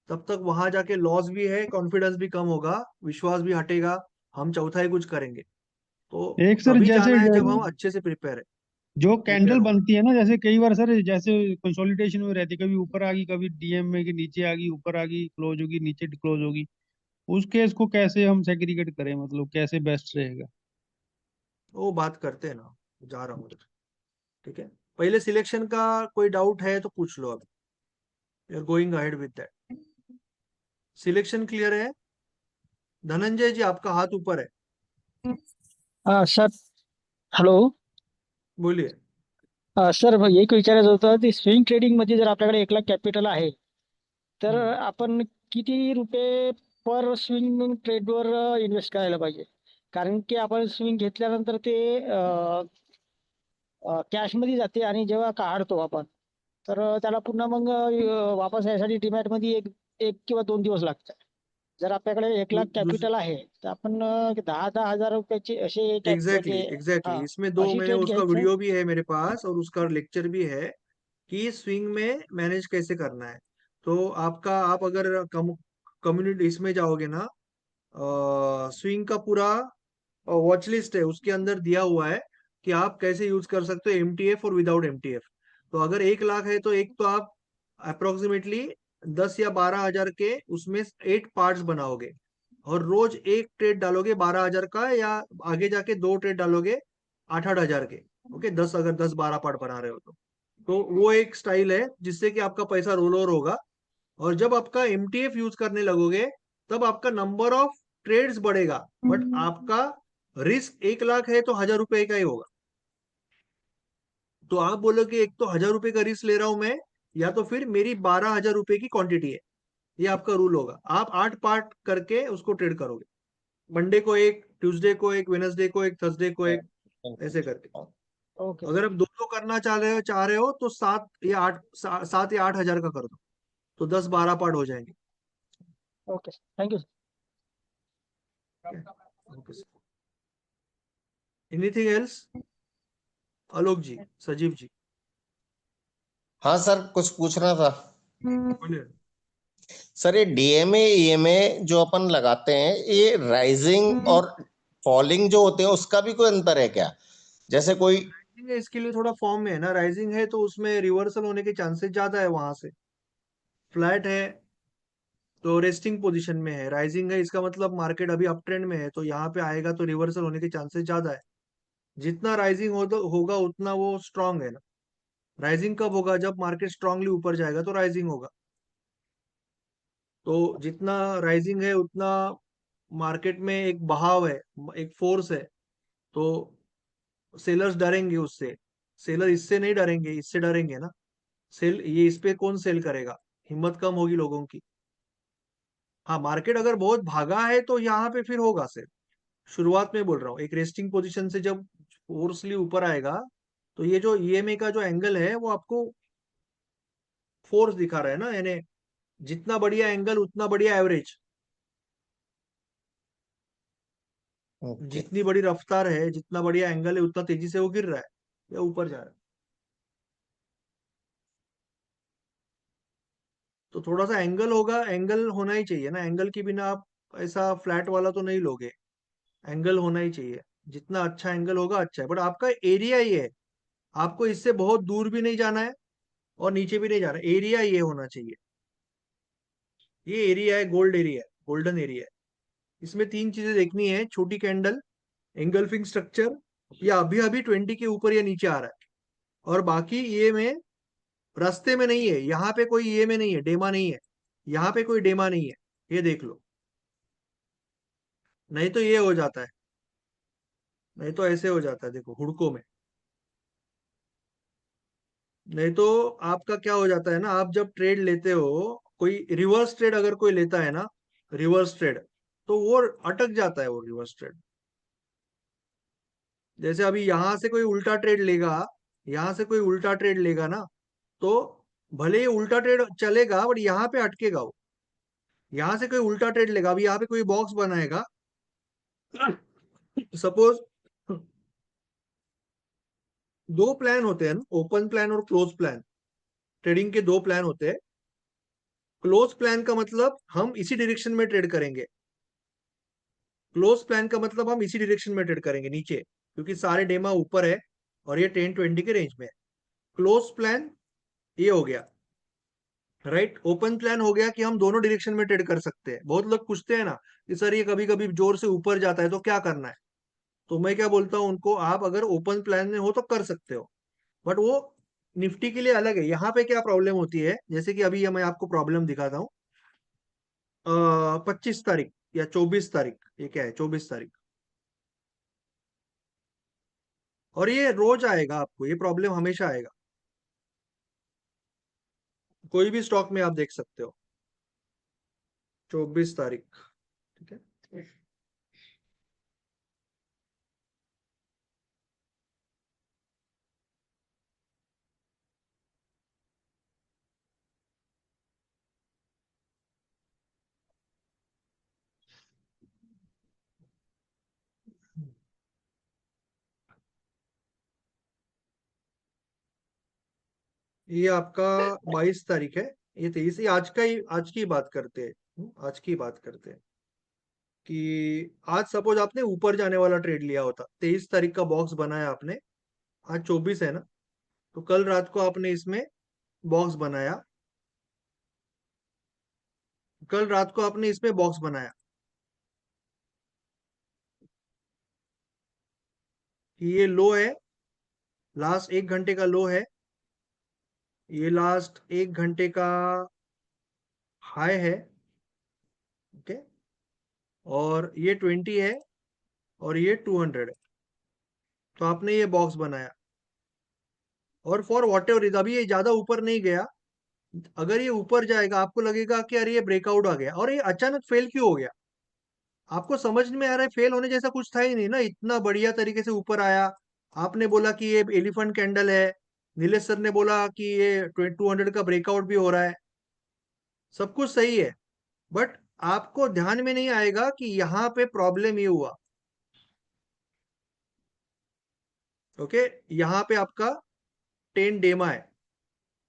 तब तक वहां जाके लॉस भी है, कॉन्फिडेंस भी कम होगा, विश्वास भी हटेगा, हम चौथा ही कुछ करेंगे। तो एक सर तभी जैसे जाना है जब हम अच्छे से प्रिपेयर है, जो प्रिपेयर कैंडल हो। बनती है ना, जैसे कई बार सर जैसे कंसोलिडेशन में रहती है, कभी ऊपर आ गई, कभी डीएम में कि नीचे आ गई, ऊपर आ गई क्लोज होगी, नीचे क्लोज होगी, उस केस को कैसे हम सेग्रीगेट करें, मतलब कैसे बेस्ट रहेगा? वो बात करते हैं ना, जा रहा हूँ उधर। ठीक है, पहले सिलेक्शन का कोई डाउट है तो पूछ लो, अब you are going ahead with that. Selection clear है? धनंजय जी आपका हाथ ऊपर है, सर हॅलो. बोलिए। सर एक विचारायचं होतं ते स्विंग ट्रेडिंग मध्ये जर आपल्याकडे 1 लाख कॅपिटल आहे तर हम्म. आपण किती रुपये पर स्विंग ट्रेडवर इन्व्हेस्ट करायला पाहिजे? कारण की आपण स्विंग घेतल्यानंतर ते कॅशमध्ये जाते आणि जेव्हा काढतो आपण तर त्याला पुन्हा मग वापस यायसाठी डीमॅटमध्ये एक 1 किंवा 2 दिवस लागतात. जर आपल्याकडे 1 लाख दूसरी कॅपिटल आहे तर आपण 10-10 हजार रुपयाचे असे एग्जैक्टली म्हणजे एग्जैक्टली हां, इसमें दो अशी मैंने ट्रेड उसका घ्यायचं. वीडियो भी है मेरे पास और उसका लेक्चर भी है कि स्विंग में मैनेज कैसे करना है। तो आपका आप अगर कम्युनिटी इसमें जाओगे ना, स्विंग का पूरा वॉच लिस्ट है, उसके अंदर दिया हुआ है कि आप कैसे यूज कर सकते हो एमटीएफ और विदाउट एमटीएफ। तो अगर 1 लाख है तो एक तो आप अप्रोक्सीमेटली 10 या 12 हजार के उसमें 8 पार्ट्स बनाओगे, और रोज एक ट्रेड डालोगे 12 हजार का, या आगे जाके 2 ट्रेड डालोगे 8-8 हजार के। ओके, 10 अगर 10-12 पार्ट बना रहे हो तो वो एक स्टाइल है जिससे कि आपका पैसा रोल ओवर होगा। और जब आपका एमटीएफ यूज करने लगोगे, तब आपका नंबर ऑफ ट्रेड्स बढ़ेगा, बट आपका रिस्क 1 लाख है तो 1000 रुपए का ही होगा। तो आप बोलो कि एक तो 1000 रुपए का रिस्क ले रहा हूं मैं, या तो फिर मेरी 12 हजार रुपए की क्वांटिटी है, ये आपका रूल होगा। आप 8 पार्ट करके उसको ट्रेड करोगे, मंडे को एक, ट्यूसडे को एक, वेनसडे को एक, थर्सडे को एक, ऐसे करके। ओके अगर सर. आप दो करना चाह रहे हो तो 7 या 8 का कर दो, तो 10-12 पार्ट हो जाएंगे। Okay sir. Thank sir. Okay sir, anything else? Alok ji, Sajeev ji, हाँ सर, कुछ पूछना था। बोलिए। सर ये डीएमए ईएमए जो अपन लगाते हैं, ये राइजिंग और फॉलिंग जो होते हैं उसका भी कोई अंतर है क्या? जैसे कोई राइजिंग है, इसके लिए थोड़ा फॉर्म में है ना, राइजिंग है तो उसमें रिवर्सल होने के चांसेस ज्यादा है वहां से। फ्लैट है तो रेस्टिंग पोजीशन में है, राइजिंग है इसका मतलब मार्केट अभी अप ट्रेंड में है, तो यहाँ पे आएगा तो रिवर्सल होने के चांसेस ज्यादा है। जितना राइजिंग होगा उतना वो स्ट्रांग है ना। राइजिंग कब होगा? जब मार्केट स्ट्रांगली ऊपर जाएगा तो राइजिंग होगा। तो जितना राइजिंग है उतना मार्केट में एक बहाव है, एक फोर्स है, तो सेलर्स डरेंगे उससे। सेलर इससे नहीं डरेंगे, इससे डरेंगे ना। सेल ये इस पे कौन सेल करेगा, हिम्मत कम होगी लोगों की। हाँ, मार्केट अगर बहुत भागा है तो यहाँ पे फिर होगा सेल। शुरुआत में बोल रहा हूँ, एक रेस्टिंग पोजीशन से जब फोर्सली ऊपर आएगा, तो ये जो ईएमए का जो एंगल है वो आपको फोर्स दिखा रहा है ना, यानी जितना बढ़िया एंगल उतना बढ़िया एवरेज। ओके। जितनी बड़ी रफ्तार है, जितना बढ़िया एंगल है, उतना तेजी से वो गिर रहा है या ऊपर जा रहा है। तो थोड़ा सा एंगल होगा, एंगल होना ही चाहिए ना, एंगल के बिना आप ऐसा फ्लैट वाला तो नहीं लोगे। एंगल होना ही चाहिए, जितना अच्छा एंगल होगा अच्छा है। बट आपका एरिया ये है, आपको इससे बहुत दूर भी नहीं जाना है और नीचे भी नहीं जाना है, एरिया ये होना चाहिए। ये एरिया है, गोल्ड एरिया है, गोल्डन एरिया है। इसमें 3 चीजें देखनी है: छोटी कैंडल, एंगल्फिंग स्ट्रक्चर, या अभी अभी 20 के ऊपर या नीचे आ रहा है। और बाकी ये में रास्ते में नहीं है, यहाँ पे कोई ये में नहीं है, डेमा नहीं है, यहाँ पे कोई डेमा नहीं है, ये देख लो। नहीं तो ये हो जाता है, नहीं तो ऐसे हो जाता है, देखो हुड़को में। नहीं तो आपका क्या हो जाता है ना, आप जब ट्रेड लेते हो, कोई रिवर्स ट्रेड अगर कोई लेता है ना, रिवर्स ट्रेड, तो वो अटक जाता है वो रिवर्स ट्रेड। जैसे अभी यहां से कोई उल्टा ट्रेड लेगा, यहां से कोई उल्टा ट्रेड लेगा ना, तो भले ही उल्टा ट्रेड चलेगा बट यहाँ पे अटकेगा वो। यहां से कोई उल्टा ट्रेड लेगा, अभी यहाँ पे कोई बॉक्स बनाएगा, सपोज दो प्लान होते हैं ना, ओपन प्लान और क्लोज प्लान। ट्रेडिंग के दो प्लान होते हैं। क्लोज प्लान का मतलब हम इसी डायरेक्शन में ट्रेड करेंगे, क्लोज प्लान का मतलब हम इसी डायरेक्शन में ट्रेड करेंगे नीचे, क्योंकि सारे डेमा ऊपर है और ये 10-20 के रेंज में है। क्लोज प्लान ये हो गया, राइट। ओपन प्लान हो गया कि हम दोनों डायरेक्शन में ट्रेड कर सकते हैं। बहुत लोग पूछते हैं ना कि सर ये कभी कभी जोर से ऊपर जाता है तो क्या करना है, तो मैं क्या बोलता हूँ उनको, आप अगर ओपन प्लान में हो तो कर सकते हो, बट वो निफ्टी के लिए अलग है। यहाँ पे क्या प्रॉब्लम होती है, जैसे कि अभी ये मैं आपको प्रॉब्लम दिखाता हूँ। 25 तारीख या 24 तारीख, ये क्या है, 24 तारीख, और ये रोज आएगा, आपको ये प्रॉब्लम हमेशा आएगा, कोई भी स्टॉक में आप देख सकते हो। 24 तारीख, ठीक है। ये आपका 22 तारीख है, ये 23, ये आज का ही, आज की बात करते हैं। आज की बात करते हैं कि आज सपोज आपने ऊपर जाने वाला ट्रेड लिया होता, 23 तारीख का बॉक्स बनाया आपने, आज 24 है ना, तो कल रात को आपने इसमें बॉक्स बनाया, कल रात को आपने इसमें बॉक्स बनाया कि ये लो है, लास्ट 1 घंटे का लो है, ये लास्ट 1 घंटे का हाई है, ओके, और ये 20 है और ये 200 है, तो आपने ये बॉक्स बनाया, और फॉर वॉट एवर, अभी ये ज्यादा ऊपर नहीं गया, अगर ये ऊपर जाएगा आपको लगेगा कि अरे ये ब्रेकआउट आ गया, और ये अचानक फेल क्यों हो गया, आपको समझ में आ रहा है फेल होने जैसा कुछ था ही नहीं ना, इतना बढ़िया तरीके से ऊपर आया। आपने बोला कि ये एलिफेंट कैंडल है, नीलेश सर ने बोला कि ये 200 का ब्रेकआउट भी हो रहा है, सब कुछ सही है, बट आपको ध्यान में नहीं आएगा कि यहाँ पे प्रॉब्लम ये हुआ, ओके। यहाँ पे आपका 10 डेमा है,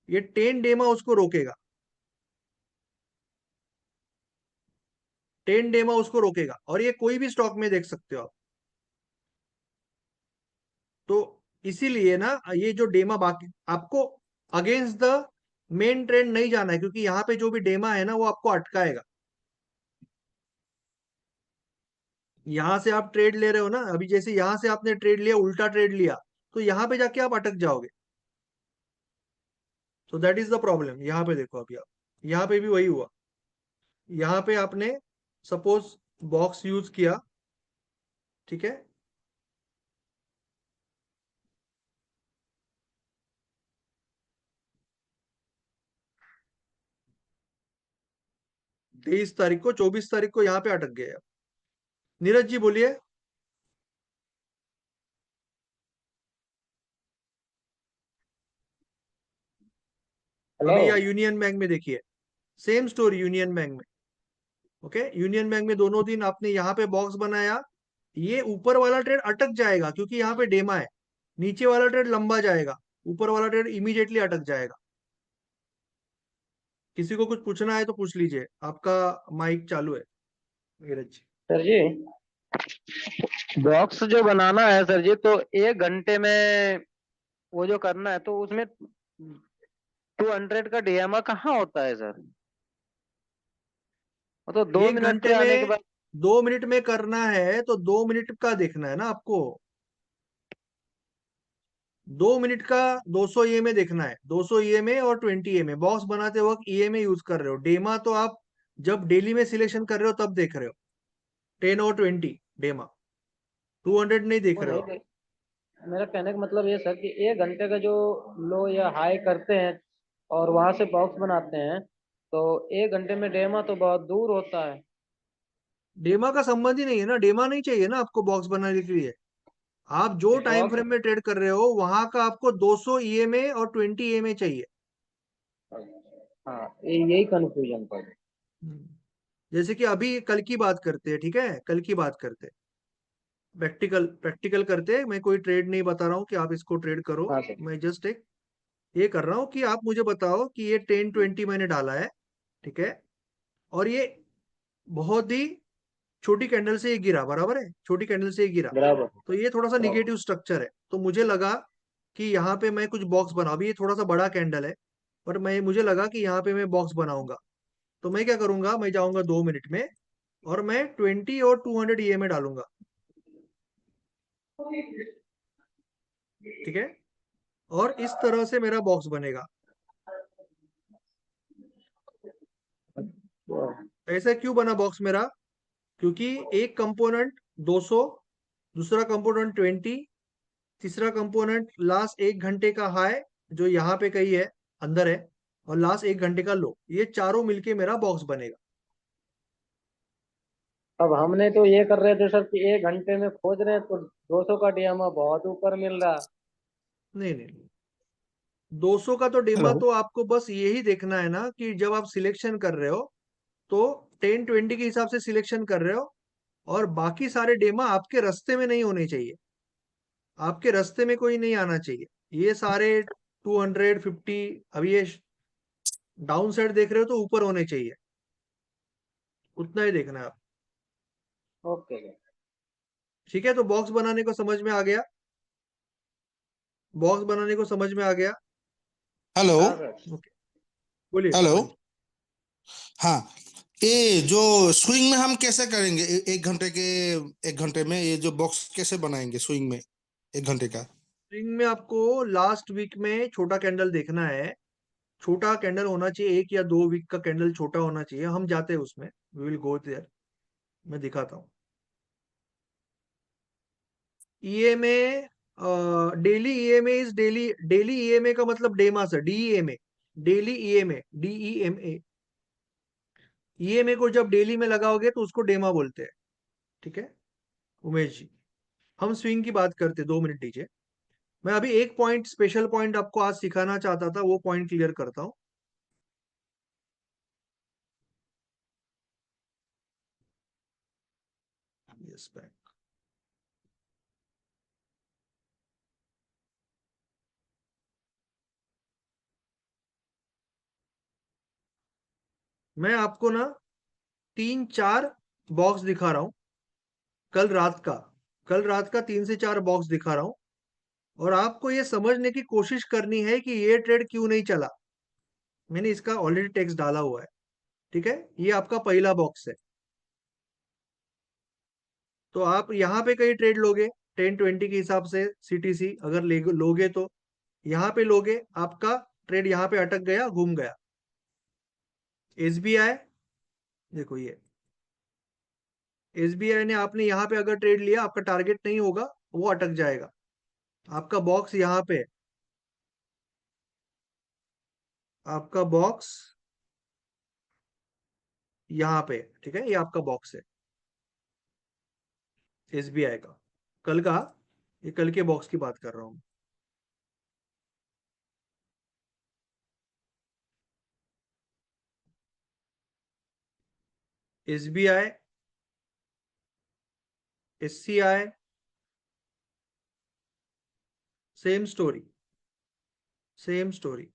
ये 10 डेमा उसको रोकेगा, 10 डेमा उसको रोकेगा, और ये कोई भी स्टॉक में देख सकते हो आप। तो इसीलिए ना ये जो डेमा, बाकी आपको अगेंस्ट द मेन ट्रेंड नहीं जाना है, क्योंकि यहाँ पे जो भी डेमा है ना वो आपको अटकाएगा। यहाँ से आप ट्रेड ले रहे हो ना, अभी जैसे यहाँ से आपने ट्रेड लिया, उल्टा ट्रेड लिया, तो यहाँ पे जाके आप अटक जाओगे। तो दैट इज द प्रॉब्लम। यहाँ पे देखो अभी आप, यहाँ पे भी वही हुआ, यहाँ पे आपने सपोज बॉक्स यूज किया, ठीक है, तेईस तारीख को, 24 तारीख को यहाँ पे अटक गए आप। नीरज जी बोलिए। हेलो। अभी यहाँ यूनियन बैंक में देखिए, सेम स्टोरी यूनियन बैंक में, ओके। यूनियन बैंक में दोनों दिन आपने यहाँ पे बॉक्स बनाया, ये ऊपर वाला ट्रेड अटक जाएगा क्योंकि यहाँ पे डेमा है, नीचे वाला ट्रेड लंबा जाएगा, ऊपर वाला ट्रेड इमीडिएटली अटक जाएगा। किसी को कुछ पूछना है तो पूछ लीजिए, आपका माइक चालू है नीरज जी। सर जी, बॉक्स जो बनाना है सर जी, तो 1 घंटे में वो जो करना है, तो उसमें 200 का डीएमआ कहाँ होता है सर? वो तो 2 मिनट 1 घंटे पे आने के में, बाद। 2 मिनट में करना है तो 2 मिनट का देखना है ना आपको, 2 मिनट का 200 ईएमए देखना है, 200 ईएमए और 20 ईएमए। बॉक्स बनाते वक्त ईएमए यूज कर रहे हो, डेमा तो आप जब डेली में सिलेक्शन कर रहे हो तब देख रहे हो, 10 और 20 डेमा। 200 नहीं देख वो रहे नहीं हो आप। मेरा कहने का मतलब ये सर कि 1 घंटे का जो लो या हाई करते हैं और वहां से बॉक्स बनाते हैं, तो 1 घंटे में डेमा तो बहुत दूर होता है। डेमा का संबंध ही नहीं है ना, डेमा नहीं चाहिए ना आपको बॉक्स बनाने के लिए। आप जो तो टाइम बॉक्स, फ्रेम में ट्रेड कर रहे हो वहां का आपको 200 ईएमए और 20 ईएमए चाहिए। हाँ, यही कंफ्यूजन था। जैसे कि अभी कल की बात करते हैं, ठीक है, कल की बात करते हैं, प्रैक्टिकल प्रैक्टिकल करते हैं। मैं कोई ट्रेड नहीं बता रहा हूँ कि आप इसको ट्रेड करो। हाँ सर। मैं जस्ट एक ये कर रहा हूँ कि आप मुझे बताओ कि ये 10-20 मैंने डाला है, ठीक है, और ये बहुत ही छोटी कैंडल से ये गिरा, बराबर है, छोटी कैंडल से ये गिरा, बराबर। तो ये थोड़ा सा निगेटिव स्ट्रक्चर है। तो मुझे लगा कि यहाँ पे मैं कुछ बॉक्स बना, अभी ये थोड़ा सा बड़ा कैंडल है, पर मैं मुझे लगा कि यहाँ पे मैं बॉक्स बनाऊंगा। तो मैं क्या करूंगा, मैं जाऊंगा 2 मिनट में और मैं 20 और 200 ईएमए डालूंगा, ठीक है, और इस तरह से मेरा बॉक्स बनेगा। ऐसा क्यों बना बॉक्स मेरा? क्योंकि एक कंपोनेंट 200, दूसरा कंपोनेंट 20, तीसरा कंपोनेंट लास्ट 1 घंटे का हाई जो यहाँ पे कहीं है, अंदर है, और लास्ट 1 घंटे का लो, ये चारों मिलके मेरा बॉक्स बनेगा। अब हमने तो ये कर रहे थे सर कि 1 घंटे में खोज रहे हैं तो 200 का डीएमआ बहुत ऊपर मिल रहा है। नहीं नहीं नहीं, 200 का तो डेमा हेलो। तो आपको बस यही देखना है ना कि जब आप सिलेक्शन कर रहे हो तो 10-20 के हिसाब से सिलेक्शन कर रहे हो, और बाकी सारे डेमा आपके रास्ते में नहीं होने चाहिए, आपके रास्ते में कोई नहीं आना चाहिए। ये सारे 250, अभी ये डाउन साइड देख रहे हो तो ऊपर होने चाहिए, उतना ही देखना है आप। Okay sir. ठीक है, तो बॉक्स बनाने को समझ में आ गया, बॉक्स बनाने को समझ में आ गया। हेलो। हाँ सर। ओके, बोलिए हेलो। हाँ जी। हाँ, ये जो स्विंग में हम कैसे करेंगे 1 घंटे के, 1 घंटे में ये जो बॉक्स कैसे बनाएंगे स्विंग में 1 घंटे का? स्विंग में आपको लास्ट वीक में छोटा कैंडल देखना है, छोटा कैंडल होना चाहिए, 1 या 2 वीक का कैंडल छोटा होना चाहिए, हम जाते हैं उसमें, वी विल गो देयर, मैं दिखाता हूँ। EMA, daily EMA is daily, daily EMA का मतलब डेमा सर, डीईएमए, डेली ईएमए, डीईएमए, ईएमए को जब डेली में लगाओगे तो उसको डेमा बोलते हैं, ठीक है उमेश जी। हम स्विंग की बात करते, 2 मिनट दीजिए, मैं अभी एक पॉइंट, स्पेशल पॉइंट आपको आज सिखाना चाहता था, वो पॉइंट क्लियर करता हूँ। यस बैंक, मैं आपको ना 3-4 बॉक्स दिखा रहा हूँ, कल रात का, कल रात का 3 से 4 बॉक्स दिखा रहा हूँ, और आपको ये समझने की कोशिश करनी है कि ये ट्रेड क्यों नहीं चला। मैंने इसका ऑलरेडी टेक्स्ट डाला हुआ है, ठीक है, ये आपका पहला बॉक्स है। तो आप यहाँ पे कई ट्रेड लोगे 10-20 के हिसाब से, सीटीसी अगर लोगे तो यहाँ पे लोगे, आपका ट्रेड यहाँ पे अटक गया, घूम गया। एसबीआई, देखो ये एसबीआई ने, आपने यहाँ पे अगर ट्रेड लिया, आपका टारगेट नहीं होगा, वो अटक जाएगा। आपका बॉक्स यहाँ पे, आपका बॉक्स यहाँ पे, ठीक है, ये आपका बॉक्स है एसबीआई का, कल का, ये कल के बॉक्स की बात कर रहा हूँ। SBI, SCI, same story, same story.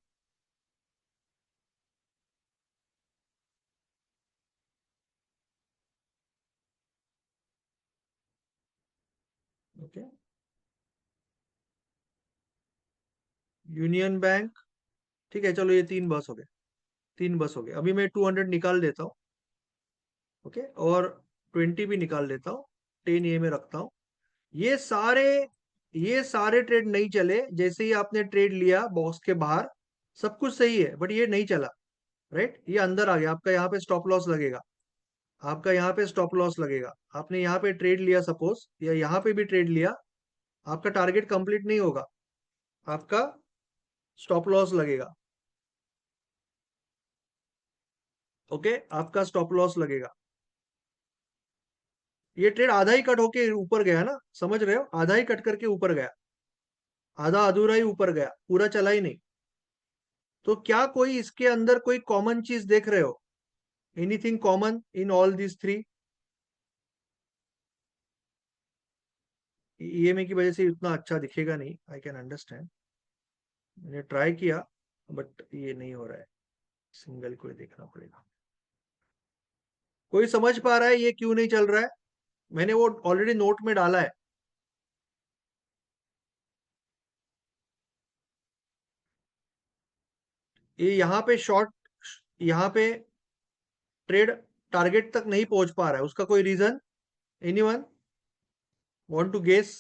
Okay, union bank, ठीक है, चलो ये 3 बस हो गए, 3 बस हो गए। अभी मैं 200 निकाल देता हूँ, ओके, और 20 भी निकाल देता हूँ, 10 ये में रखता हूँ। ये सारे, ये सारे ट्रेड नहीं चले, जैसे ही आपने ट्रेड लिया बॉक्स के बाहर, सब कुछ सही है, बट ये नहीं चला, राइट, ये अंदर आ गया, आपका यहाँ पे स्टॉप लॉस लगेगा। आपका यहाँ पे स्टॉप लॉस लगेगा। आपने यहाँ पे ट्रेड लिया सपोज, या यहाँ पे भी ट्रेड लिया, आपका टारगेट कंप्लीट नहीं होगा, आपका स्टॉप लॉस लगेगा। ओके, आपका स्टॉप लॉस लगेगा। ये ट्रेड आधा ही कट होके ऊपर गया ना, समझ रहे हो, आधा ही कट करके ऊपर गया, आधा अधूरा ही ऊपर गया, पूरा चला ही नहीं। तो क्या कोई इसके अंदर कोई कॉमन चीज देख रहे हो? Anything common in all this three? EMA की वजह से इतना अच्छा दिखेगा नहीं, आई कैन अंडरस्टैंड। मैंने ट्राई किया बट ये नहीं हो रहा है, सिंगल को ही देखना पड़ेगा। कोई समझ पा रहा है ये क्यों नहीं चल रहा है? मैंने वो ऑलरेडी नोट में डाला है। ये यहाँ पे शॉर्ट, यहाँ पे ट्रेड टारगेट तक नहीं पहुंच पा रहा है, उसका कोई reason? Anyone want to guess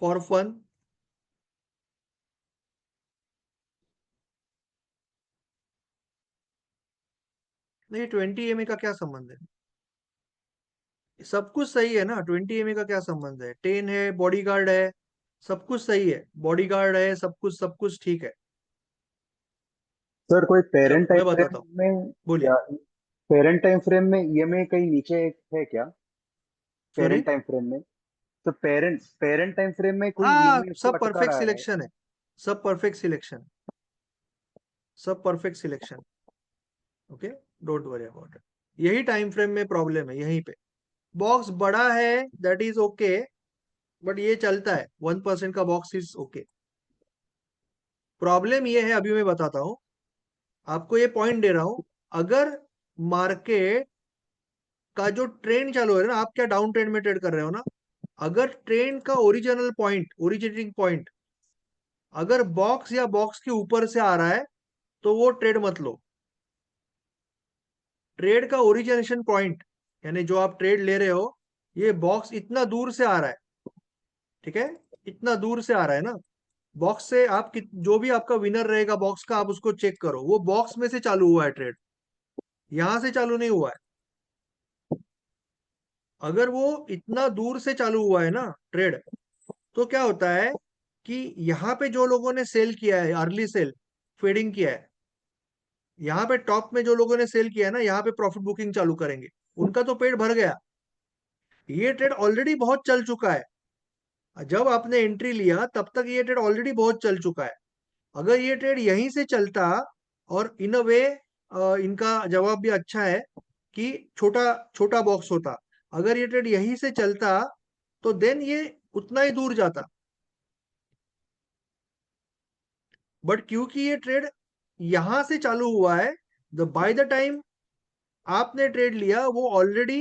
for fun? नहीं, 20 EMA का क्या संबंध है? सब कुछ सही है ना, 20 EMA का क्या संबंध है? 10 है, बॉडीगार्ड है, सब कुछ सही है, बॉडीगार्ड है, सब कुछ ठीक है। सर कोई पेरेंट चलो मैं टाइम बताता फ्रेम हूँ, में बोलिए। या पेरेंट टाइम फ्रेम में ईएमए कहीं नीचे है क्या? सॉरी? पेरेंट टाइम फ्रेम में, तो पेरेंट टाइम फ्रेम में कोई हाँ, ईएमए को सब अटका परफेक्ट रहा है? सिलेक्शन है, सब परफेक्ट सिलेक्शन, सब perfect selection. Okay, don't worry about it. यही टाइम फ्रेम में प्रॉब्लम है, यहीं पे। बॉक्स बड़ा है, दैट इज ओके, बट ये चलता है, 1% का बॉक्स इज ओके। प्रॉब्लम ये है, अभी मैं बताता हूं आपको, ये पॉइंट दे रहा हूं। अगर मार्केट का जो ट्रेंड चालू है ना, आप क्या डाउन ट्रेंड में ट्रेड कर रहे हो ना, अगर ट्रेंड का ओरिजिनल पॉइंट, ओरिजिनेटिंग पॉइंट अगर बॉक्स या बॉक्स के ऊपर से आ रहा है तो वो ट्रेड मत लो। ट्रेड का ओरिजिनेशन पॉइंट, यानी जो आप ट्रेड ले रहे हो, ये बॉक्स इतना दूर से आ रहा है, ठीक है, इतना दूर से आ रहा है ना, बॉक्स से आप जो भी आपका विनर रहेगा बॉक्स का, आप उसको चेक करो, वो बॉक्स में से चालू हुआ है ट्रेड, यहां से चालू नहीं हुआ है। अगर वो इतना दूर से चालू हुआ है ना ट्रेड, तो क्या होता है कि यहाँ पे जो लोगों ने सेल किया है, अर्ली सेल, फेडिंग किया है, यहाँ पे टॉप में जो लोगों ने सेल किया है ना, यहाँ पे प्रॉफिट बुकिंग चालू करेंगे, उनका तो पेट भर गया। ये ट्रेड ऑलरेडी बहुत चल चुका है, जब आपने एंट्री लिया तब तक ये ट्रेड ऑलरेडी बहुत चल चुका है। अगर ये ट्रेड यहीं से चलता, और इन अ वे इनका जवाब भी अच्छा है कि छोटा छोटा बॉक्स होता, अगर ये ट्रेड यहीं से चलता तो देन ये उतना ही दूर जाता। बट क्योंकि ये ट्रेड यहां से चालू हुआ है, बाय द टाइम आपने ट्रेड लिया, वो ऑलरेडी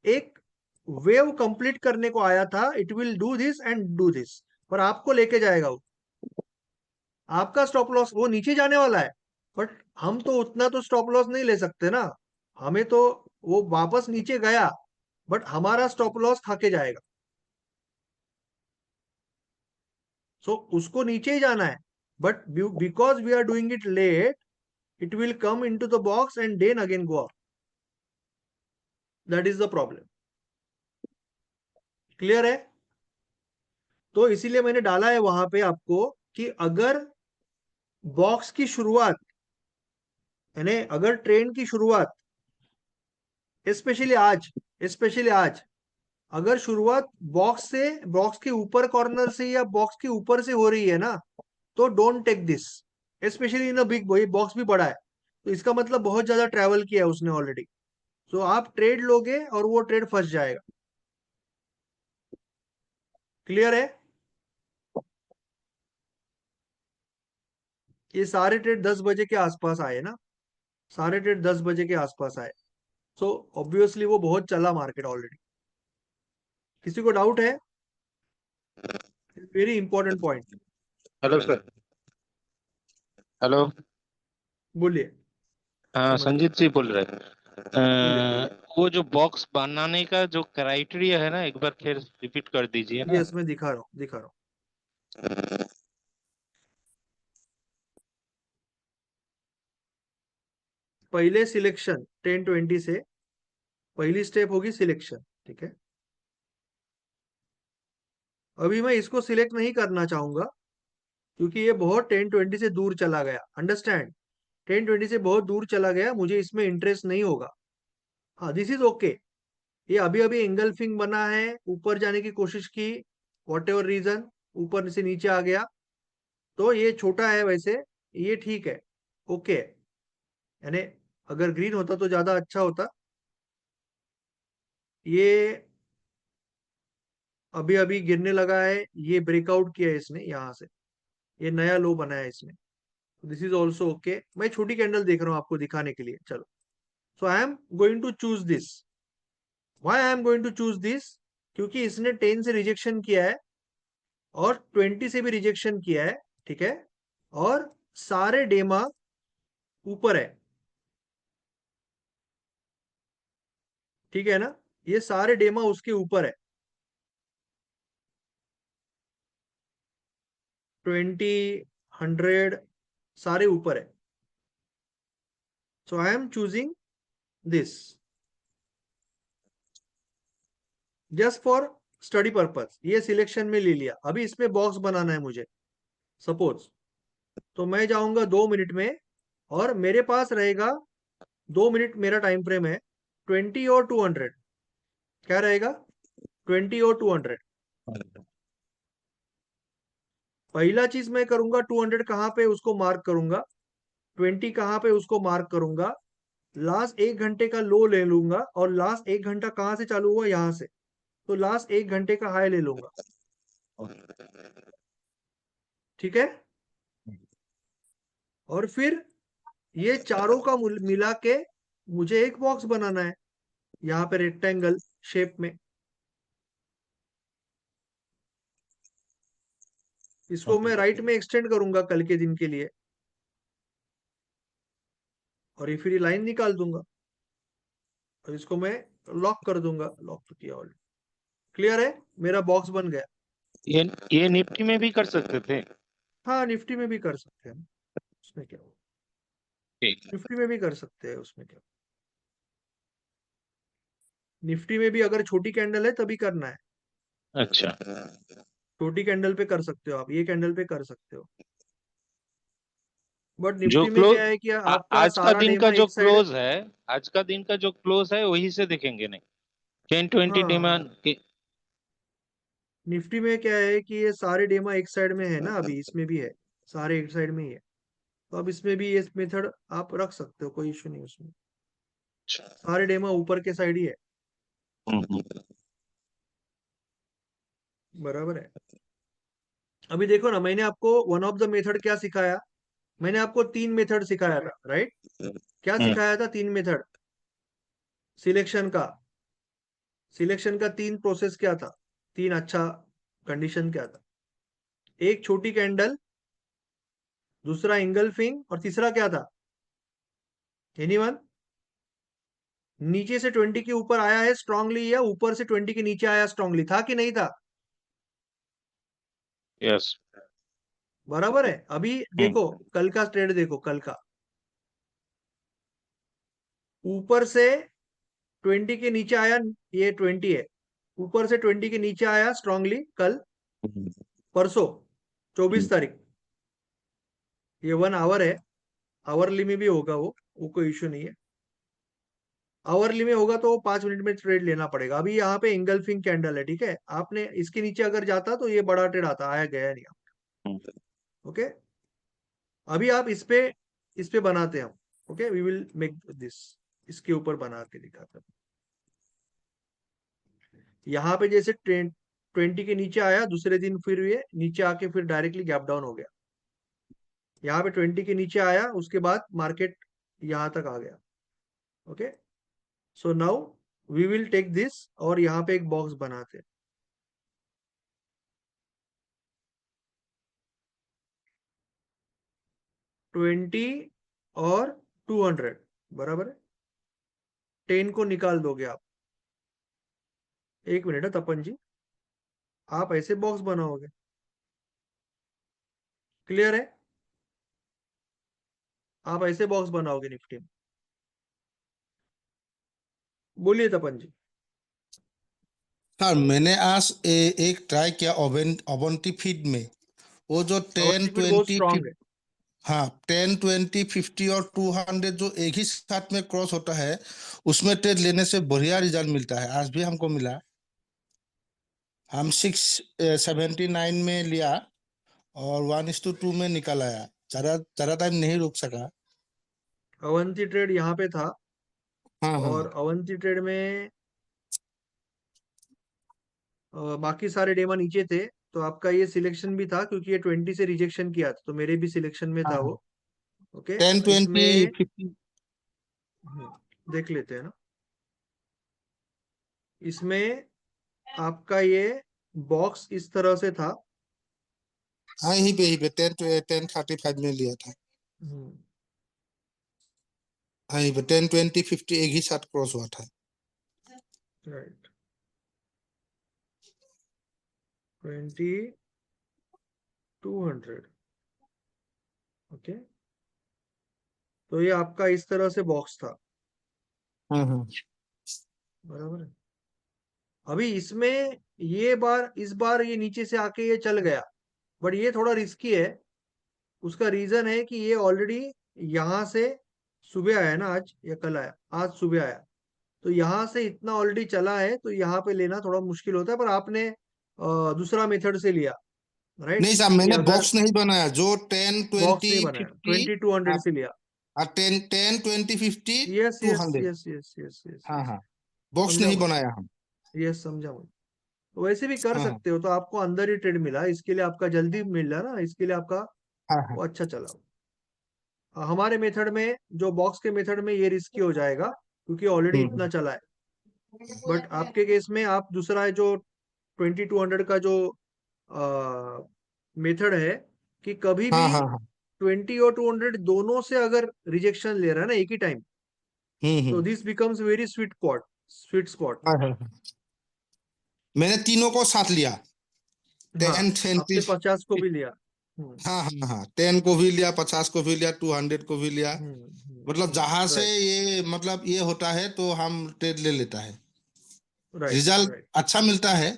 एक वेव कंप्लीट करने को आया था, it will do this and do this, पर आपको लेके जाएगा वो। आपका स्टॉप लॉस वो नीचे जाने वाला है, बट हम तो उतना तो स्टॉप लॉस नहीं ले सकते ना, हमें तो, वो वापस नीचे गया बट हमारा स्टॉप लॉस खा के जाएगा। सो उसको नीचे ही जाना है, but because we are doing it late, it will come into the box and then again go up. That is the problem. Clear है? तो इसीलिए मैंने डाला है वहां पे आपको कि अगर बॉक्स की शुरुआत, यानी अगर ट्रेंड की शुरुआत, स्पेशली आज अगर शुरुआत बॉक्स से, बॉक्स के ऊपर कॉर्नर से या बॉक्स के ऊपर से हो रही है ना, तो don't take this, specially in a big boy, box भी बड़ा है, तो इसका मतलब बहुत ज्यादा ट्रेवल किया है उसने ऑलरेडी। तो आप ट्रेड लोगे और वो ट्रेड फंस जाएगा। क्लियर है? ये सारे ट्रेड 10 बजे के आसपास आए ना, सारे ट्रेड 10 बजे के आसपास आए, सो ऑब्वियसली वो बहुत चला मार्केट ऑलरेडी। किसी को डाउट है? Very important point. Hello sir. Hello. बोलिए, हाँ, समझ गया, संजीत जी बोल रहे हैं। बोलिए। वो जो बॉक्स बनाने का जो क्राइटेरिया है ना, एक बार फिर रिपीट कर दीजिए ना। यस, मैं दिखा रहा हूँ। पहले सिलेक्शन 10-20 से पहली स्टेप होगी सिलेक्शन, ठीक है। अभी मैं इसको सिलेक्ट नहीं करना चाहूंगा क्योंकि ये बहुत 10-20 से दूर चला गया, अंडरस्टैंड। 10-20 से बहुत दूर चला गया, मुझे इसमें इंटरेस्ट नहीं होगा। हाँ, दिस इज ओके। ये अभी अभी एंगल्फिंग बना है, ऊपर जाने की कोशिश की, वॉट एवर रीजन, ऊपर से नीचे आ गया, तो ये छोटा है वैसे, ये ठीक है, ओके। यानी अगर ग्रीन होता तो ज्यादा अच्छा होता। ये अभी अभी गिरने लगा है, ये ब्रेकआउट किया है इसने यहाँ से, ये नया लो बनाया है इसने, दिस इज ऑल्सो ओके। मैं छोटी कैंडल देख रहा हूँ आपको दिखाने के लिए, चलो। So I am going to choose this. Why I am going to choose this? क्योंकि इसने 10 से रिजेक्शन किया है और 20 से भी रिजेक्शन किया है, ठीक है, और सारे डेमा ऊपर है, ठीक है ना, ये सारे डेमा उसके ऊपर है, 20, 100 सारे ऊपर है। So I am choosing this just for study purpose. ये सिलेक्शन में ले लिया, अभी इसमें बॉक्स बनाना है मुझे, सपोज। तो मैं जाऊंगा 2 मिनट में और मेरे पास रहेगा 2 मिनट, मेरा टाइम फ्रेम है 20 और 200। क्या रहेगा? 20 और 200। पहला चीज मैं करूंगा, 200 कहाँ पे उसको मार्क करूंगा, 20 कहाँ पे उसको मार्क करूंगा, लास्ट 1 घंटे का लो ले लूंगा, और लास्ट 1 घंटा कहाँ से चालू हुआ, यहां से, तो लास्ट 1 घंटे का हाई ले लूंगा, ठीक है। और फिर ये चारों का मिला के मुझे एक बॉक्स बनाना है, यहाँ पे रेक्टेंगल शेप में। इसको मैं राइट में एक्सटेंड करूंगा कल के दिन के लिए, और ये फिर लाइन निकाल दूंगा, और इसको मैं लॉक कर दूंगा, लॉक तो किया ऑलरेडी। क्लियर है, मेरा बॉक्स बन गया। ये निफ्टी में भी कर सकते थे। हाँ, निफ्टी में भी कर सकते हैं, उसमें क्या, ठीक। निफ्टी में भी कर सकते हैं, उसमें क्या। निफ्टी में भी अगर छोटी कैंडल है तभी करना है, अच्छा, छोटी कैंडल पे कर सकते हो आप, ये कैंडल पे कर सकते हो। बट जो निफ्टी में क्लोज क्या है कि आपका आज का सारा दिन का डेमा जो एक साइड। क्लोज है, आज का दिन का जो क्लोज है वही से देखेंगे नहीं 10-20 हाँ, डिमांड के। निफ्टी में क्या है कि ये सारे डेमा एक साइड में है ना, अभी इसमें भी है, सारे एक साइड में ही है, तो अब इसमें भी ये मेथड आप रख सकते हो, कोई इश्यू नहीं उसमें। सारे डेमा ऊपर के साइड ही है, बराबर है। अभी देखो ना, मैंने आपको वन ऑफ द मेथड क्या सिखाया, मैंने आपको 3 मेथड सिखाया था, राइट? क्या सिखाया था? 3 मेथड सिलेक्शन का। सिलेक्शन का 3 प्रोसेस क्या था, 3 अच्छा कंडीशन क्या था? एक छोटी कैंडल, दूसरा इंगल्फिंग, और तीसरा क्या था? एनीवन? नीचे से 20 के ऊपर आया है स्ट्रांगली, या ऊपर से 20 के नीचे आया स्ट्रांगली, था कि नहीं था? यस। बराबर है। अभी देखो कल का ट्रेड, देखो कल का, ऊपर से 20 के नीचे आया, ये 20 है, ऊपर से 20 के नीचे आया स्ट्रांगली कल, परसों 24 तारीख। ये 1 आवर है, आवरली में भी होगा वो कोई इश्यू नहीं है। आवरली में होगा तो 5 मिनट में ट्रेड लेना पड़ेगा। अभी यहाँ पे इंगल्फिंग कैंडल है, ठीक है, आपने इसके नीचे अगर जाता तो ये बड़ा ट्रेड आता, आया गया नहीं। ओके, अभी आप इस पे बनाते हैं हम। Okay, we will make this, इसके ऊपर बना के दिखाते हैं। यहाँ पे जैसे 20 के नीचे आया, दूसरे दिन फिर ये नीचे आके फिर डायरेक्टली गैप डाउन हो गया। यहाँ पे 20 के नीचे आया, उसके बाद मार्केट यहाँ तक आ गया। Okay, so now we will take this, और यहाँ पे एक बॉक्स बनाते हैं। ट्वेंटी और 200, बराबर है। 10 को निकाल दोगे आप। 1 मिनट है तपन जी, आप ऐसे बॉक्स बनाओगे, क्लियर है? आप ऐसे बॉक्स बनाओगे निफ्टी में। बोलिए तपन जी। सर मैंने आज एक ट्राई किया अवंती फीड में, वो जो 10 अवंती फीड बहुत 20 स्ट्रांग है। हाँ 10 20 50 और 200 जो एक ही साथ में क्रॉस होता है, उसमें ट्रेड लेने से बढ़िया रिजल्ट मिलता है। आज भी हमको मिला। हम 679 में लिया और 1:2 में निकल आया। ज्यादा ज्यादा टाइम नहीं रुक सका। अवंती ट्रेड यहाँ पे था हाँ और हाँ अवंती ट्रेड में बाकी सारे डेमा नीचे थे, तो आपका ये सिलेक्शन भी था क्योंकि ये 20 से रिजेक्शन किया था, तो मेरे भी सिलेक्शन में हाँ था हाँ वो। ओके 10 20 इसमें 50। देख लेते हैं ना। इसमें आपका ये बॉक्स इस तरह से था। हाँ यहीं पे 10 35 में लिया था। हाँ यहीं पे 10 20 50 एक ही साथ क्रॉस हुआ था। राइट 20 200। ओके तो ये आपका इस तरह से बॉक्स था, हाँ बराबर है। अभी इसमें इस बार ये नीचे से आके ये चल गया, बट ये थोड़ा रिस्की है। उसका रीजन है कि ये ऑलरेडी यहाँ से सुबह आया ना, आज या कल आया, आज सुबह आया, तो यहाँ से इतना ऑलरेडी चला है, तो यहाँ पे लेना थोड़ा मुश्किल होता है। पर आपने दूसरा मेथड से लिया, राइट? नहीं साहब, कि मैंने अगर बॉक्स नहीं बनाया। जो 10 बॉक्स 20 नहीं बनाया, 50 2200 से लिया। 10 20 50 yes yes 200। Yes yes yes yes हाँ यस हाँ बॉक्स समझा नहीं मैं, बनाया हम। यस समझा मैं। तो वैसे भी कर हाँ हाँ सकते हो, तो आपको अंदर ही ट्रेड मिला, इसके लिए आपका जल्दी मिल रहा ना, इसके लिए आपका हाँ हाँ वो अच्छा चला। हमारे मेथड में, जो बॉक्स के मेथड में, ये रिस्की हो जाएगा क्योंकि ऑलरेडी इतना हम्म, चला है। बट आपके केस में आप दूसरा है जो 2200 का जो मेथड है, कि कभी भी हाँ हाँ हाँ 20 और 200 दोनों से अगर रिजेक्शन ले रहा है ना एक ही टाइम, तो hmm. This becomes very sweet spot. हाँ हाँ मैंने तीनों को साथ लिया। हाँ 10 आपने 20। 50 को भी लिया। हम्म हाँ हाँ हाँ 10 को भी लिया, 50 को भी लिया, 200 को भी लिया। मतलब जहां से राइट ये मतलब ये होता है तो हम ट्रेड ले लेता है। Right result right. अच्छा मिलता है।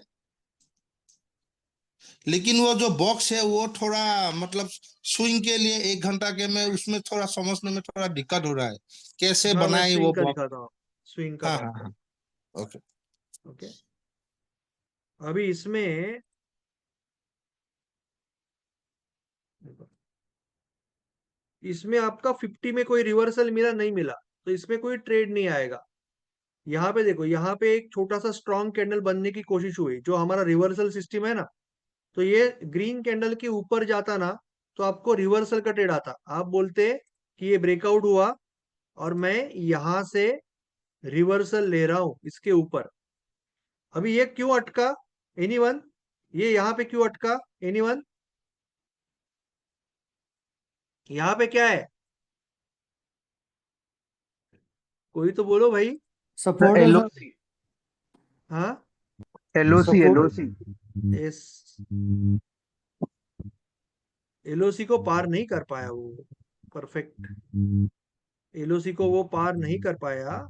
लेकिन वो जो बॉक्स है वो थोड़ा मतलब स्विंग के लिए 1 घंटा के में उसमें थोड़ा समझने में थोड़ा दिक्कत हो रहा है, कैसे हाँ मैं बनाए वो स्विंग का बॉक्स। दिखाता हूँ, स्विंग का हाँ बात हाँ कर। हाँ ओके। ओके अभी इसमें इसमें आपका 50 में कोई रिवर्सल मिला नहीं मिला, तो इसमें कोई ट्रेड नहीं आएगा। यहाँ पे देखो, यहाँ पे एक छोटा सा स्ट्रॉन्ग कैंडल बनने की कोशिश हुई, जो हमारा रिवर्सल सिस्टम है ना, तो ये ग्रीन कैंडल के ऊपर जाता ना, तो आपको रिवर्सल का ट्रेड आता। आप बोलते कि ये ब्रेकआउट हुआ और मैं यहां से रिवर्सल ले रहा हूं इसके ऊपर। अभी ये क्यों अटका? एनीवन? ये यहाँ पे क्यों अटका? एनीवन? यहाँ पे क्या है? कोई तो बोलो भाई। सर सपोर्ट है सर। एलओसी हाँ LOC support. LOC S LOC को पार नहीं कर पाया वो, परफेक्ट। एलओसी को वो पार नहीं कर पाया।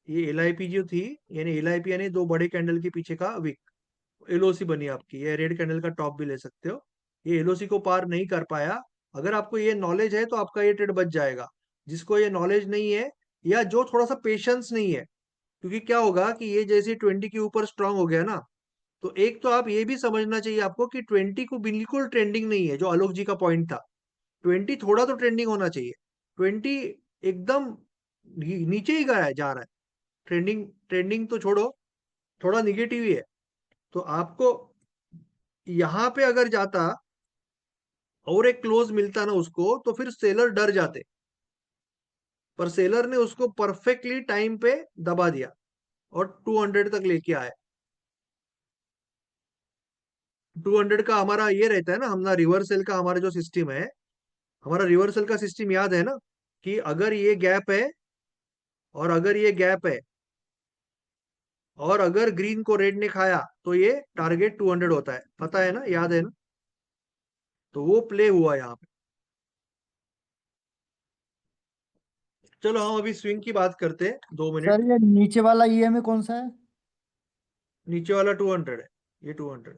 ये एलआईपी जो थी, यानी एलआईपी यानी दो बड़े कैंडल के पीछे का विक, एलओसी बनी आपकी। ये रेड कैंडल का टॉप भी ले सकते हो। ये एलओसी को पार नहीं कर पाया। अगर आपको ये नॉलेज है तो आपका ये ट्रेड बच जाएगा। जिसको ये नॉलेज नहीं है, या जो थोड़ा सा पेशेंस नहीं है, क्योंकि क्या होगा कि ये जैसे 20 के ऊपर स्ट्रांग हो गया ना, तो एक तो आप ये भी समझना चाहिए आपको कि 20 को बिल्कुल ट्रेंडिंग नहीं है, जो आलोक जी का पॉइंट था। 20 थोड़ा तो ट्रेंडिंग होना चाहिए। 20 एकदम नीचे ही गया है, जा रहा है। ट्रेंडिंग ट्रेंडिंग तो छोड़ो, थोड़ा निगेटिव ही है। तो आपको यहाँ पे अगर जाता और एक क्लोज मिलता ना उसको, तो फिर सेलर डर जाते। पर सेलर ने उसको परफेक्टली टाइम पे दबा दिया और 200 तक लेके आए। 200 का हमारा ये रहता है ना, हमारा रिवर्सल का हमारा जो सिस्टम है, हमारा रिवर्सल का सिस्टम याद है ना, कि अगर ये गैप है और अगर ये गैप है और अगर ग्रीन को रेड ने खाया, तो ये टारगेट 200 होता है। पता है ना, याद है ना? तो वो प्ले हुआ यहाँ पे। चलो हम अभी स्विंग की बात करते हैं, 2 मिनट। सर ये नीचे वाला ईएमए कौन सा है? नीचे वाला 200 है, ये 200।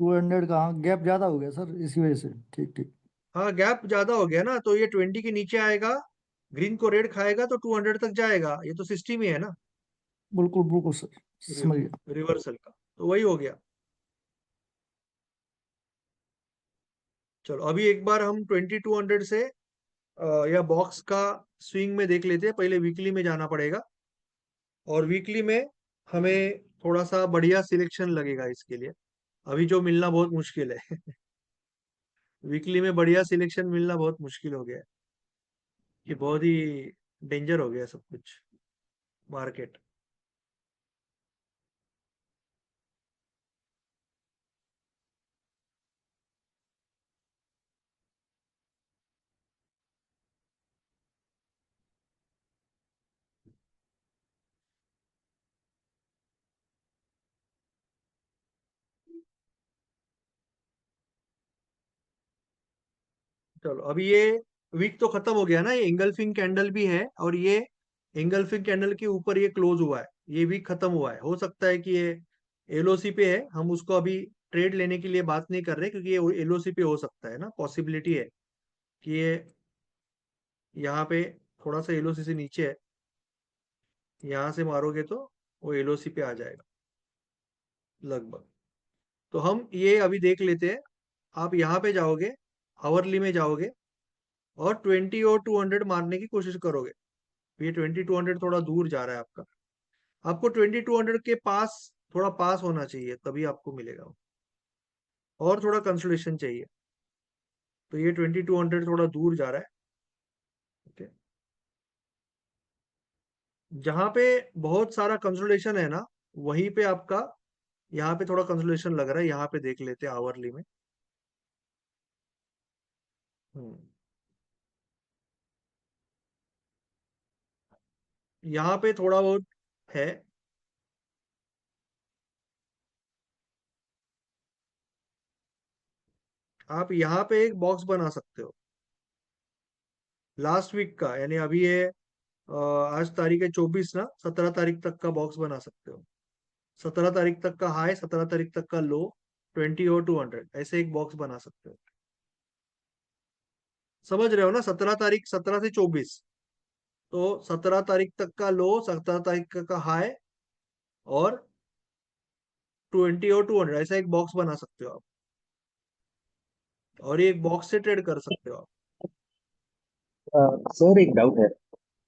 200 का, हाँ गैप ज्यादा हो गया सर इसी वजह से। ठीक ठीक। हाँ गैप ज्यादा हो गया ना, तो ये 20 के नीचे आएगा, ग्रीन को रेड खाएगा तो 200 तक जाएगा। ये तो सिस्टम ही है ना, बिल्कुल बिल्कुल सर, समझ गया। रिवर्सल का, तो वही हो गया। चलो अभी एक बार हम 2200 से या बॉक्स का स्विंग में देख लेते हैं। पहले वीकली में जाना पड़ेगा, और वीकली में हमें थोड़ा सा बढ़िया सिलेक्शन लगेगा इसके लिए। अभी जो मिलना बहुत मुश्किल है वीकली में बढ़िया सिलेक्शन मिलना बहुत मुश्किल हो गया है। ये बहुत ही डेंजर हो गया सब कुछ, मार्केट। चलो अभी ये वीक तो खत्म हो गया ना, ये एंगल्फिंग कैंडल भी है, और ये एंगल्फिंग कैंडल के ऊपर ये क्लोज हुआ है। ये वीक खत्म हुआ है, हो सकता है कि ये एलओसी पे है। हम उसको अभी ट्रेड लेने के लिए बात नहीं कर रहे, क्योंकि ये एलओसी पे हो सकता है ना, पॉसिबिलिटी है कि ये यहाँ पे थोड़ा सा एलओसी से नीचे है, यहाँ से मारोगे तो वो एलओसी पे आ जाएगा लगभग। तो हम ये अभी देख लेते हैं। आप यहाँ पे जाओगे, आवरली में जाओगे, और 20 और 200 मारने की कोशिश करोगे। ये 2200 थोड़ा दूर जा रहा है आपका, आपको 2200 के पास, थोड़ा पास होना चाहिए, तभी आपको मिलेगा वो। और थोड़ा कंसोलेशन चाहिए, तो ये 2200 थोड़ा दूर जा रहा है। ओके, जहां पे बहुत सारा कंसोलेशन है ना, वहीं पे आपका, यहाँ पे थोड़ा कंसोलेशन लग रहा है। यहाँ पे देख लेते हैं आवरली में। हम्म, यहाँ पे थोड़ा बहुत है। आप यहाँ पे एक बॉक्स बना सकते हो लास्ट वीक का, यानी अभी ये आज तारीख है 24 ना, 17 तारीख तक का बॉक्स बना सकते हो। 17 तारीख तक का हाई, 17 तारीख तक का लो, 20 और 200, ऐसे एक बॉक्स बना सकते हो। समझ रहे हो ना, 17 तारीख, 17 से 24, तो 17 तारीख तक का लो, 17 तारीख का हाई, और 20 और 200, ऐसा एक बॉक्स बना सकते हो आप, और ये एक बॉक्स से ट्रेड कर सकते हो आप। सर एक डाउट है,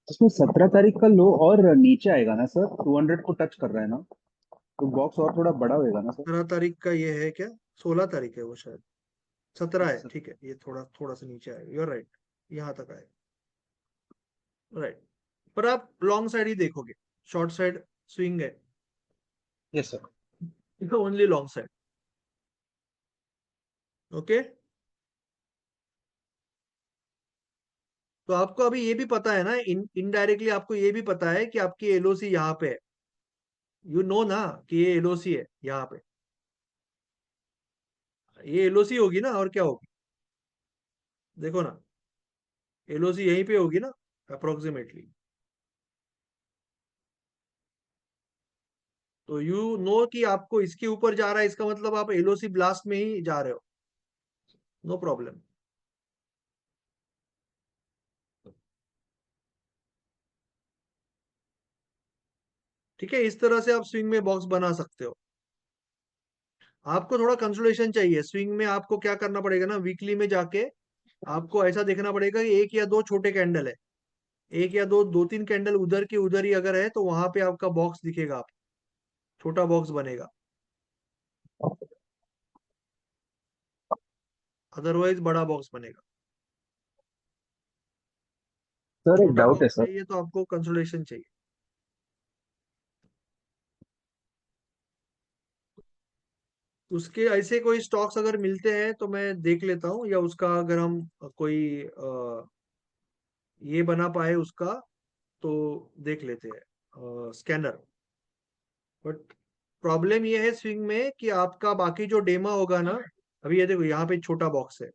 इसमें 17 तारीख का लो और नीचे आएगा ना सर? 200 को टच कर रहा है ना, तो बॉक्स और थोड़ा बड़ा होएगा ना सर? 17 तारीख का ये है क्या? 16 तारीख है वो शायद, 17 है, सर ठीक है। ये थोड़ा थोड़ा सा नीचे आएगा, यूर राइट, यहाँ तक आएगा, राइट। पर आप लॉन्ग साइड ही देखोगे, शॉर्ट साइड स्विंग है, yes sir. Only long side. Okay, तो आपको अभी ये भी पता है ना, इनडायरेक्टली आपको ये भी पता है कि आपकी एलओसी यहाँ पे है। यू नो ना कि ये एलओसी है यहाँ पे, ये एलओसी होगी ना, और क्या होगी? देखो ना, एलओसी यहीं पे होगी ना, अप्रोक्सीमेटली। तो यू नो कि आपको इसके ऊपर जा रहा है, इसका मतलब आप एलओसी ब्लास्ट में ही जा रहे हो, नो प्रॉब्लम। ठीक है, इस तरह से आप स्विंग में बॉक्स बना सकते हो। आपको थोड़ा कंसोलेशन चाहिए स्विंग में, आपको क्या करना पड़ेगा ना, वीकली में जाके आपको ऐसा देखना पड़ेगा कि एक या दो छोटे कैंडल है, एक या दो, दो तीन कैंडल उधर की उधर ही अगर है, तो वहां पे आपका बॉक्स दिखेगा, आप छोटा बॉक्स बनेगा, अदरवाइज बड़ा बॉक्स बनेगा। सर एक छोटा डाउट है बॉक्स सर। चाहिए तो आपको कंसोलेशन चाहिए। उसके ऐसे कोई स्टॉक्स अगर मिलते हैं तो मैं देख लेता हूँ, या उसका अगर हम कोई ये बना पाए उसका, तो देख लेते हैं स्कैनर। बट प्रॉब्लम ये है स्विंग में कि आपका बाकी जो डेमा होगा ना, अभी ये देखो यहाँ पे छोटा बॉक्स है,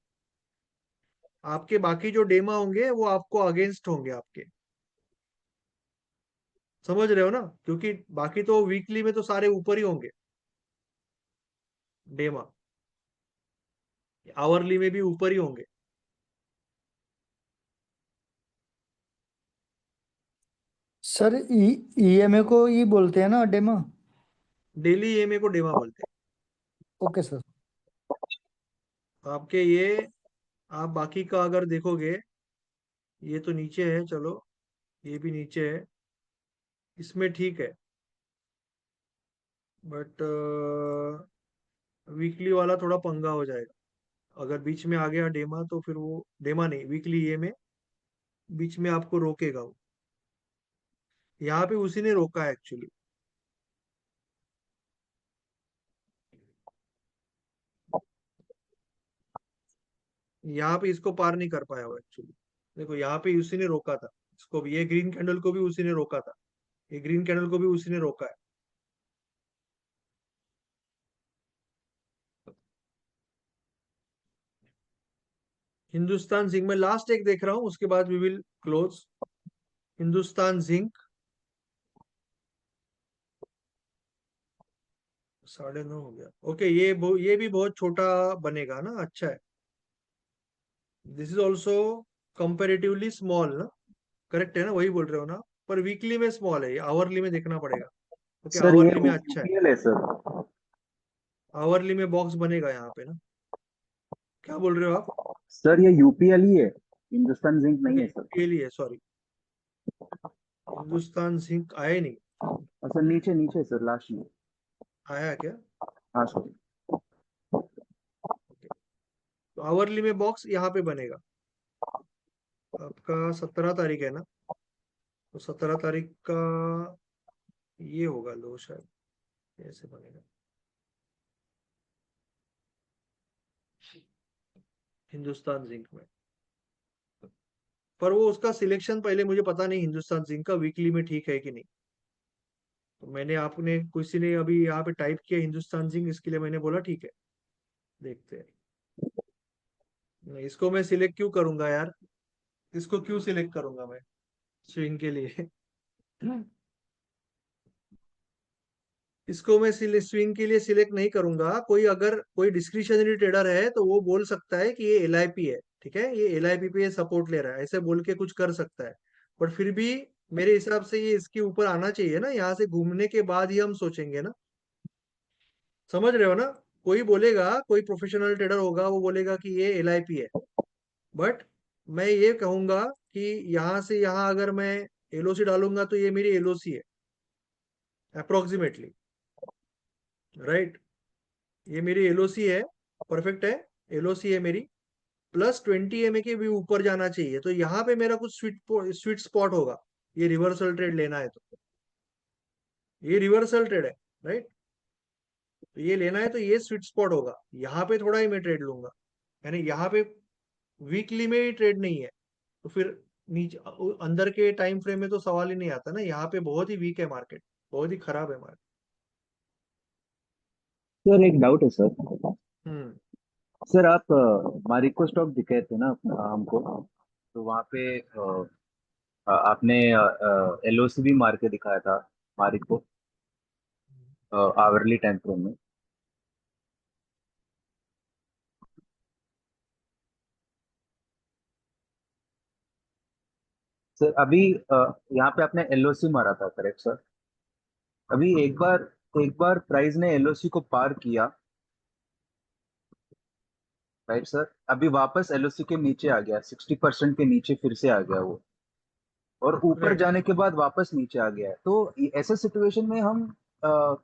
आपके बाकी जो डेमा होंगे वो आपको अगेंस्ट होंगे आपके, समझ रहे हो ना, क्योंकि बाकी तो वीकली में तो सारे ऊपर ही होंगे, डेमा आवरली में भी ऊपर ही होंगे। सर ईएमए को ई बोलते हैं ना, डेमा? डेली ईएमए को डेमा बोलते ओके सर। हैं। आपके ये, आप बाकी का अगर देखोगे, ये तो नीचे है, चलो ये भी नीचे है, इसमें ठीक है, बट वीकली वाला थोड़ा पंगा हो जाएगा। अगर बीच में आ गया डेमा तो फिर वो, डेमा नहीं, वीकली ईएमए बीच में आपको रोकेगा वो। यहाँ पे उसी ने रोका है एक्चुअली। यहाँ पे इसको पार नहीं कर पाया वो एक्चुअली। देखो यहाँ पे उसी ने रोका था इसको भी, ये ग्रीन कैंडल को भी उसी ने रोका था, ये ग्रीन कैंडल को भी उसी ने रोका है। हिंदुस्तान जिंक में लास्ट एक देख रहा हूं, उसके बाद we will close. Hindustan Zinc 9:30 हो गया। ओके, ये भी बहुत छोटा बनेगा ना, अच्छा है। This is also comparatively small ना, करेक्ट है ना, वही बोल रहे हो ना, पर वीकली में स्मॉल है, ये आवरली में देखना पड़ेगा। ओके, सर ये आवरली में अच्छा है, यूपीएल है सर। आवरली में बॉक्स बनेगा यहाँ पे ना। क्या बोल रहे हो आप? सर ये यूपीएल ही है, हिंदुस्तान जिंक नहीं है सर। के लिए सॉरी, हिंदुस्तान जिंक आया ही नहीं। सर नीचे नीचे सर, लास्ट में। आया क्या? हाँ सर। तो आवरली में बॉक्स यहाँ पे बनेगा। आपका 17 तारीख है ना, तो 17 तारीख का ये होगा लो शायद, ऐसे बनेगा हिंदुस्तान जिंक में। पर वो उसका सिलेक्शन पहले मुझे पता नहीं, हिंदुस्तान जिंक का वीकली में ठीक है कि नहीं। तो मैंने, आपने किसी ने अभी यहाँ पे टाइप किया हिंदुस्तान जिंक, इसके लिए मैंने बोला ठीक है, देखते हैं। नहीं, इसको मैं सिलेक्ट क्यों करूंगा यार, इसको क्यों सिलेक्ट करूंगा मैं स्विंग के लिए इसको मैं स्विंग के लिए सिलेक्ट नहीं करूंगा। कोई अगर कोई डिस्क्रिशनरी ट्रेडर है तो वो बोल सकता है कि ये एलआईपी है, ठीक है, ये एलआईपी पे सपोर्ट ले रहा है, ऐसे बोल के कुछ कर सकता है। बट फिर भी मेरे हिसाब से ये इसके ऊपर आना चाहिए ना, यहाँ से घूमने के बाद ही हम सोचेंगे ना। समझ रहे हो ना, कोई बोलेगा, कोई प्रोफेशनल ट्रेडर होगा, वो बोलेगा कि ये एलआईपी है, बट मैं ये कहूंगा कि यहाँ से यहाँ अगर मैं एलओसी डालूंगा तो ये मेरी एलओसी है अप्रोक्सीमेटली, राइट। ये मेरी एलओसी है, परफेक्ट है, एलओसी है मेरी, प्लस 20 MA के भी ऊपर जाना चाहिए, तो यहाँ पे मेरा कुछ स्वीट स्पॉट होगा। ये रिवर्सल ट्रेड लेना है तो, ये रिवर्सल ट्रेड है, राइट, तो ये लेना है तो ये स्वीट स्पॉट होगा, यहाँ पे थोड़ा ही मैं ट्रेड लूंगा, यानी यहाँ पे वीकली में ही ट्रेड नहीं है, तो फिर नीचे अंदर के टाइम फ्रेम में तो सवाल ही नहीं आता ना। यहाँ पे बहुत ही वीक है मार्केट, बहुत ही खराब है मार्केट। सर एक डाउट है सर। हम्म सर आप मारिको स्टॉक दिखाए थे ना हमको, तो वहाँ पे आपने एलओसी भी मार के दिखाया था मारिको आवरली टाइम फ्रेम में। सर अभी यहाँ पे आपने एलओसी मारा था, करेक्ट सर? अभी एक बार प्राइस ने एलओसी को पार किया, राइट सर? अभी वापस एलओसी के नीचे आ गया, 60% के नीचे फिर से आ गया वो, और ऊपर राइट, जाने के बाद वापस नीचे आ गया है। तो ऐसे सिचुएशन में हम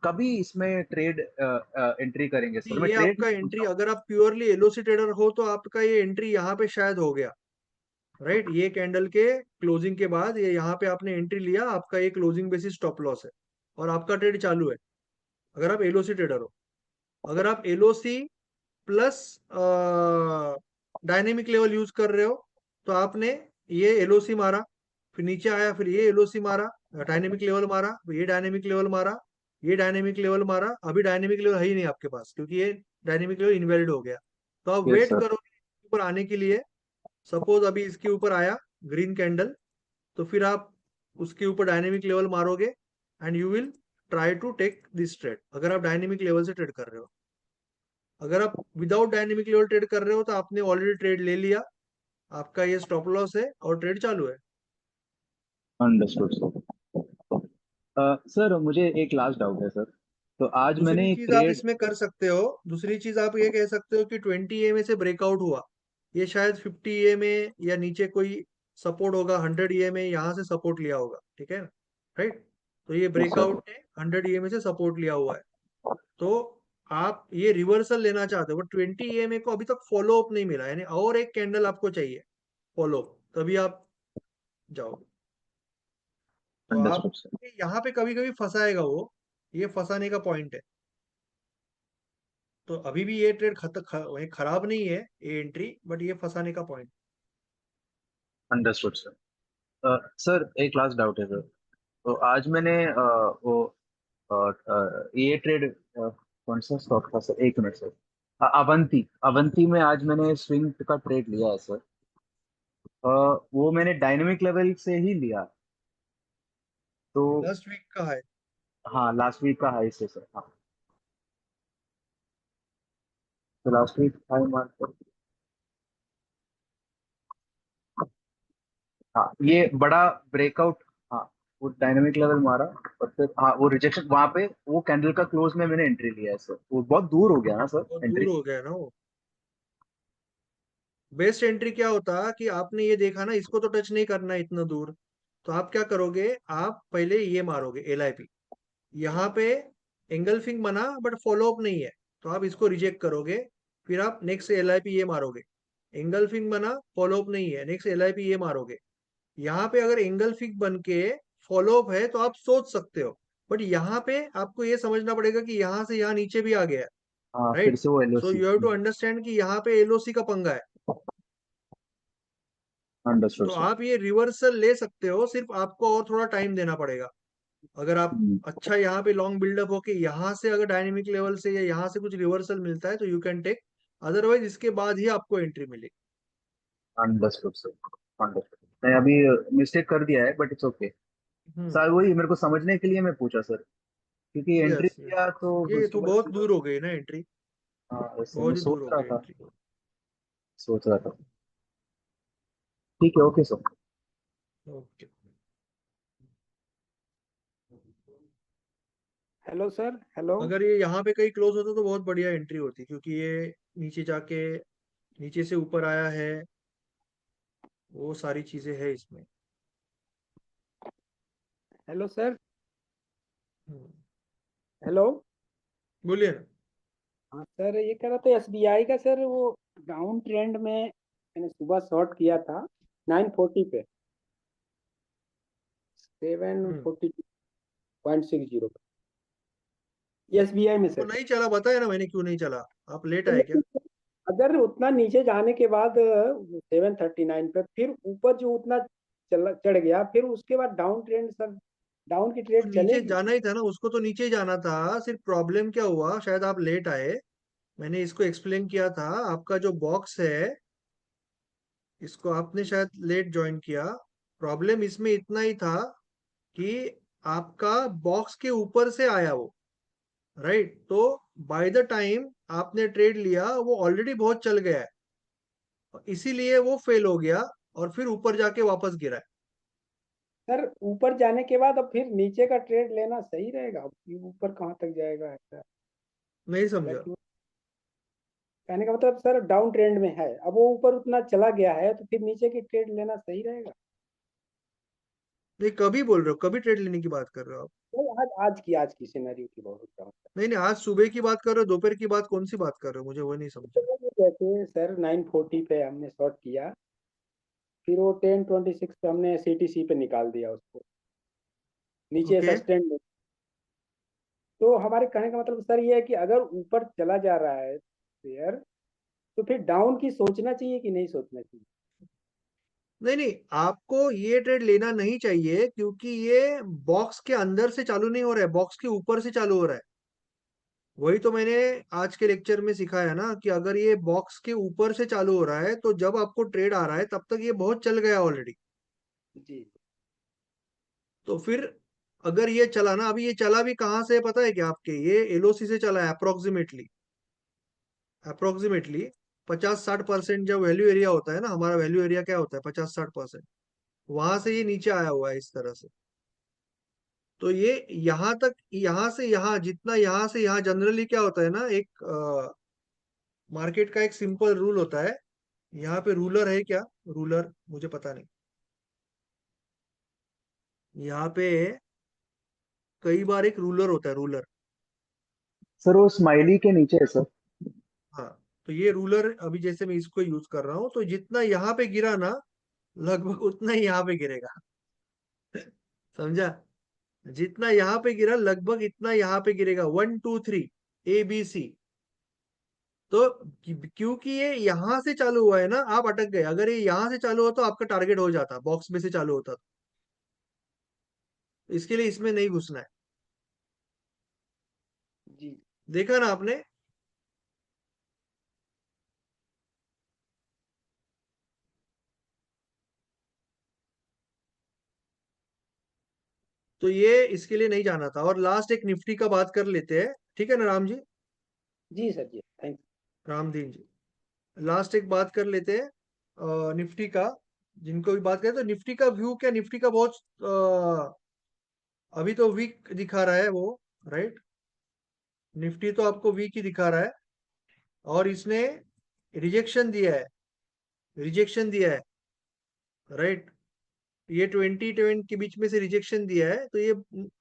कभी इसमें ट्रेड एंट्री करेंगे सर? मैं ये ट्रेड आपका एंट्री, अगर आप प्योरली एलओसी ट्रेडर हो तो आपका ये एंट्री यहाँ पे शायद हो गया, राइट। ये कैंडल के क्लोजिंग के बाद ये यहाँ पे आपने एंट्री लिया, आपका ये क्लोजिंग बेसिस स्टॉप लॉस है और आपका ट्रेड चालू है, अगर आप एलओसी ट्रेडर हो। अगर आप LOC plus dynamic level use कर रहे हो तो आपने ये एलओसी मारा, फिर नीचे आया, फिर ये एलओसी मारा, डायनेमिक लेवल मारा, फिर ये डायनेमिक लेवल मारा, ये डायनेमिक लेवल मारा। अभी डायनेमिक लेवल है ही नहीं आपके पास, क्योंकि ये डायनेमिक लेवल इनवैलिड हो गया, तो आप यस वेट सर। करोगे ऊपर आने के लिए। सपोज अभी इसके ऊपर आया ग्रीन कैंडल, तो फिर आप उसके ऊपर डायनेमिक लेवल मारोगे and you will try to take this trade, अगर आप डायनेमिक लेवल से ट्रेड कर रहे हो। अगर आप विदाउट डायनेमिक लेवल ट्रेड कर रहे हो तो आपने ऑलरेडी ट्रेड ले लिया, आपका ये स्टॉप लॉस है और ट्रेड चालू है। Understood sir. सर मुझे एक लास्ट डाउट है सर। तो आज दूसरी मैंने चीज आप ट्रेड इसमें कर सकते हो, दूसरी चीज आप ये कह सकते हो कि 20 EMA से ब्रेकआउट हुआ, ये शायद 50 EMA या नीचे कोई सपोर्ट होगा, 100 EMA यहाँ से सपोर्ट लिया होगा, ठीक है, राइट। तो ये सर ब्रेकआउट ने 100 EMA से सपोर्ट लिया हुआ है, तो आप ये रिवर्सल लेना चाहते हो, बट 20 EMA को अभी तक फॉलो अप नहीं मिला, यानी और एक कैंडल आपको चाहिए फॉलो, तभी आप जाओगे। तो आप अंडरस्टूड सर। यहाँ पे कभी कभी फंसाएगा वो, ये फंसाने का पॉइंट है। तो अभी भी ये ट्रेड वही खराब नहीं है ये एंट्री, बट ये फंसाने का पॉइंट। Understood sir. सर एक लास्ट डाउट है सर। तो आज मैंने वो ये ट्रेड कौन सा स्टॉक था सर, एक मिनट सर। अवंती अवंती में आज मैंने स्विंग का ट्रेड लिया है सर। वो मैंने डायनेमिक लेवल से ही लिया। तो लास्ट वीक का है। हाँ लास्ट वीक का हाई से सर। हाँ तो लास्ट वीक हाई मार्क कर। हाँ ये बड़ा ब्रेकआउट। हाँ वो डायनेमिक लेवल मारा और फिर हाँ वो रिजेक्शन वहां पे वो कैंडल का क्लोज में मैंने एंट्री लिया है सर। वो बहुत दूर हो गया ना सर बहुत एंट्री। दूर हो गया ना वो। बेस्ट एंट्री क्या होता कि आपने ये देखा ना, इसको तो टच नहीं करना है इतना दूर, तो आप क्या करोगे, आप पहले ये मारोगे LIP, यहाँ पे एंगल्फिंग बना बट फॉलो अप नहीं है, तो आप इसको रिजेक्ट करोगे, फिर आप नेक्स्ट LIP ये मारोगे, एंगल्फिंग बना फॉलो अप नहीं है, नेक्स्ट LIP ये मारोगे। यहाँ पे अगर एंगल्फिंग बन के फॉलो अप है तो आप सोच सकते हो, बट यहाँ पे आपको ये समझना पड़ेगा कि यहाँ से यहाँ नीचे भी आ गया है, हाँ फिर राइट। से वो so LOC. You have to understand कि यहाँ पे LOC का पंगा है। अंडरस्टूड तो सर। आप ये रिवर्सल ले सकते हो, सिर्फ आपको और थोड़ा टाइम देना पड़ेगा। अगर आप हम्म, अच्छा यहाँ पे लॉन्ग बिल्डअप होके यहाँ से अगर डायनेमिक लेवल से या यहाँ से कुछ रिवर्सल मिलता है तो यू कैन टेक, अदरवाइज इसके बाद ही आपको एंट्री मिलेगी। Understood sir. अंडरस्टूड। मैं अभी मिस्टेक कर दिया है बट इट्स ओके सर। वही मेरे को समझने के लिए मैं पूछा सर, क्योंकि एंट्री यस यस, किया तो ये उसके तो बाद बहुत फिर दूर हो गई ना एंट्री, हाँ वैसे मैं बहुत ही दूर सोच हो रहा गई था। एंट्री। सोच रहा था। ठीक है okay sir. Okay. Hello sir, hello. अगर ये यहाँ पे कहीं क्लोज होता तो बहुत बढ़िया एंट्री होती, क्योंकि ये नीचे जाके नीचे से ऊपर आया है, वो सारी चीजें है इसमें। हेलो सर, हम्म, हेलो। बोलिए ना। हाँ सर, ये कह रहा था SBI का सर, वो डाउन ट्रेंड में मैंने सुबह शॉर्ट किया था 940 पे, हम्म 742.60 पे, SBI में वो सर। नहीं चला, बताया ना मैंने क्यों नहीं चला, आप लेट तो आए क्या। लेकिन अगर उतना नीचे जाने के बाद 739 पे फिर ऊपर जो उतना चढ़ गया, फिर उसके बाद डाउन ट्रेंड सर, डाउन की तो ट्रेड नीचे चलेगी? जाना ही था ना, उसको तो नीचे ही जाना था, सिर्फ प्रॉब्लम क्या हुआ, शायद आप लेट आए, मैंने इसको एक्सप्लेन किया था। आपका जो बॉक्स है, इसको आपने शायद लेट ज्वाइन किया। प्रॉब्लम इसमें इतना ही था कि आपका बॉक्स के ऊपर से आया वो, राइट। तो बाय द टाइम आपने ट्रेड लिया वो ऑलरेडी बहुत चल गया है, इसीलिए वो फेल हो गया और फिर ऊपर जाके वापस गिरा है। सर ऊपर जाने के बाद अब फिर नीचे का ट्रेड लेना सही रहेगा? अब ये ऊपर कहाँ तक जाएगा ऐसा? नहीं समझा। लाइक कहने का मतलब सर, डाउन ट्रेंड में है, अब वो ऊपर उतना चला गया है, तो फिर नीचे की ट्रेड लेना सही रहेगा? नहीं, कभी बोल रहे हो, कभी ट्रेड लेने की बात कर रहे हो आप। नहीं, आज की सिनेरियो की बहुत रहा हूँ। नहीं नहीं, आज सुबह की बात कर रहे हो, दोपहर की बात, कौन सी बात कर रहे हो, मुझे वो नहीं समझा। जैसे सर 940 पे हमने शॉर्ट किया, फिर वो 1026 पे हमने CTC पे निकाल दिया उसको, नीचे ओके। सस्टेन। तो हमारे कहने का मतलब सर ये है कि अगर ऊपर चला जा रहा है शेयर, तो फिर डाउन की सोचना चाहिए कि नहीं सोचना चाहिए? नहीं नहीं, आपको ये ट्रेड लेना नहीं चाहिए, क्योंकि ये बॉक्स के अंदर से चालू नहीं हो रहा है, बॉक्स के ऊपर से चालू हो रहा है। वही तो मैंने आज के लेक्चर में सिखाया ना, कि अगर ये बॉक्स के ऊपर से चालू हो रहा है तो जब आपको ट्रेड आ रहा है तब तक ये बहुत चल गया ऑलरेडी। जी। तो फिर अगर ये चला ना, अभी ये चला भी कहाँ से पता है क्या आपके, ये एलओसी से चला है अप्रोक्सीमेटली 50-60% जब वैल्यू एरिया होता है ना, हमारा वैल्यू एरिया क्या होता है 50-60%, वहां से ये नीचे आया हुआ है इस तरह से। तो ये यहाँ तक, यहाँ से यहाँ, जितना यहाँ से यहाँ, जनरली क्या होता है ना, एक मार्केट का एक सिंपल रूल होता है। यहाँ पे रूलर है क्या, रूलर मुझे पता नहीं, यहाँ पे कई बार एक रूलर होता है, रूलर। सर वो स्माइली के नीचे है सर। हाँ, तो ये रूलर अभी जैसे मैं इसको यूज कर रहा हूँ, तो जितना यहाँ पे गिरा ना, लगभग उतना ही यहाँ पे गिरेगा। समझा? जितना यहाँ पे गिरा लगभग इतना यहाँ पे गिरेगा, 1 2 3 ABC। तो क्योंकि ये यहाँ से चालू हुआ है ना, आप अटक गए। अगर ये यहाँ से चालू हो तो आपका टारगेट हो जाता, बॉक्स में से चालू होता। तो इसके लिए इसमें नहीं घुसना है। जी देखा ना आपने? तो ये इसके लिए नहीं जाना था। और लास्ट एक निफ्टी का बात कर लेते हैं, ठीक है ना राम जी? जी सर जी, थैंक रामदीन जी, लास्ट एक बात कर लेते हैं निफ्टी का। जिनको भी बात करें तो निफ्टी का व्यू क्या, निफ्टी का बहुत अभी तो वीक दिखा रहा है वो, राइट? निफ्टी तो आपको वीक ही दिखा रहा है, और इसने रिजेक्शन दिया है, रिजेक्शन दिया है, राइट? ये 20 के बीच में से रिजेक्शन दिया है, तो ये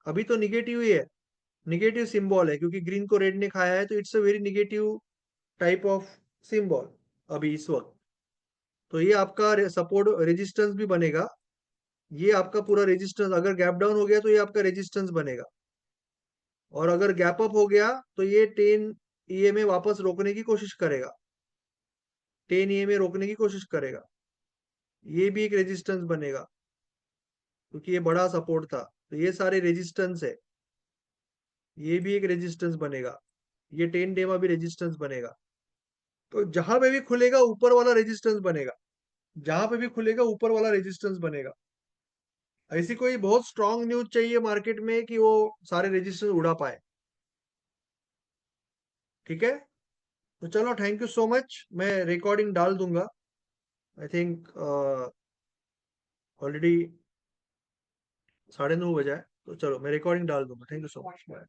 अभी तो निगेटिव ही है, निगेटिव सिंबल है, क्योंकि ग्रीन को रेड ने खाया है, तो it's a very negative type of symbol अभी इस वक्त। तो ये आपका सपोर्ट रेजिस्टेंस भी बनेगा। ये आपका पूरा रेजिस्टेंस, अगर गैप डाउन हो गया तो ये आपका रेजिस्टेंस बनेगा, और अगर गैप अप हो गया तो ये 10 EMA वापस रोकने की कोशिश करेगा, 10 EMA रोकने की कोशिश करेगा। ये भी एक रेजिस्टेंस बनेगा, क्योंकि ये बड़ा सपोर्ट था। तो ये सारे रेजिस्टेंस है, ये भी एक रेजिस्टेंस बनेगा, ये 10 डेमा भी रेजिस्टेंस बनेगा। तो जहां पे भी खुलेगा ऊपर वाला रेजिस्टेंस बनेगा, जहां पे भी खुलेगा ऊपर वाला रेजिस्टेंस बनेगा। ऐसी कोई बहुत स्ट्रांग न्यूज चाहिए मार्केट में कि वो सारे रेजिस्टेंस उड़ा पाए, ठीक है? तो चलो, थैंक यू सो मच। मैं रिकॉर्डिंग डाल दूंगा, आई थिंक ऑलरेडी 9:30 बजा है, तो चलो मैं रिकॉर्डिंग डाल दूंगा। Thank you so much, bye.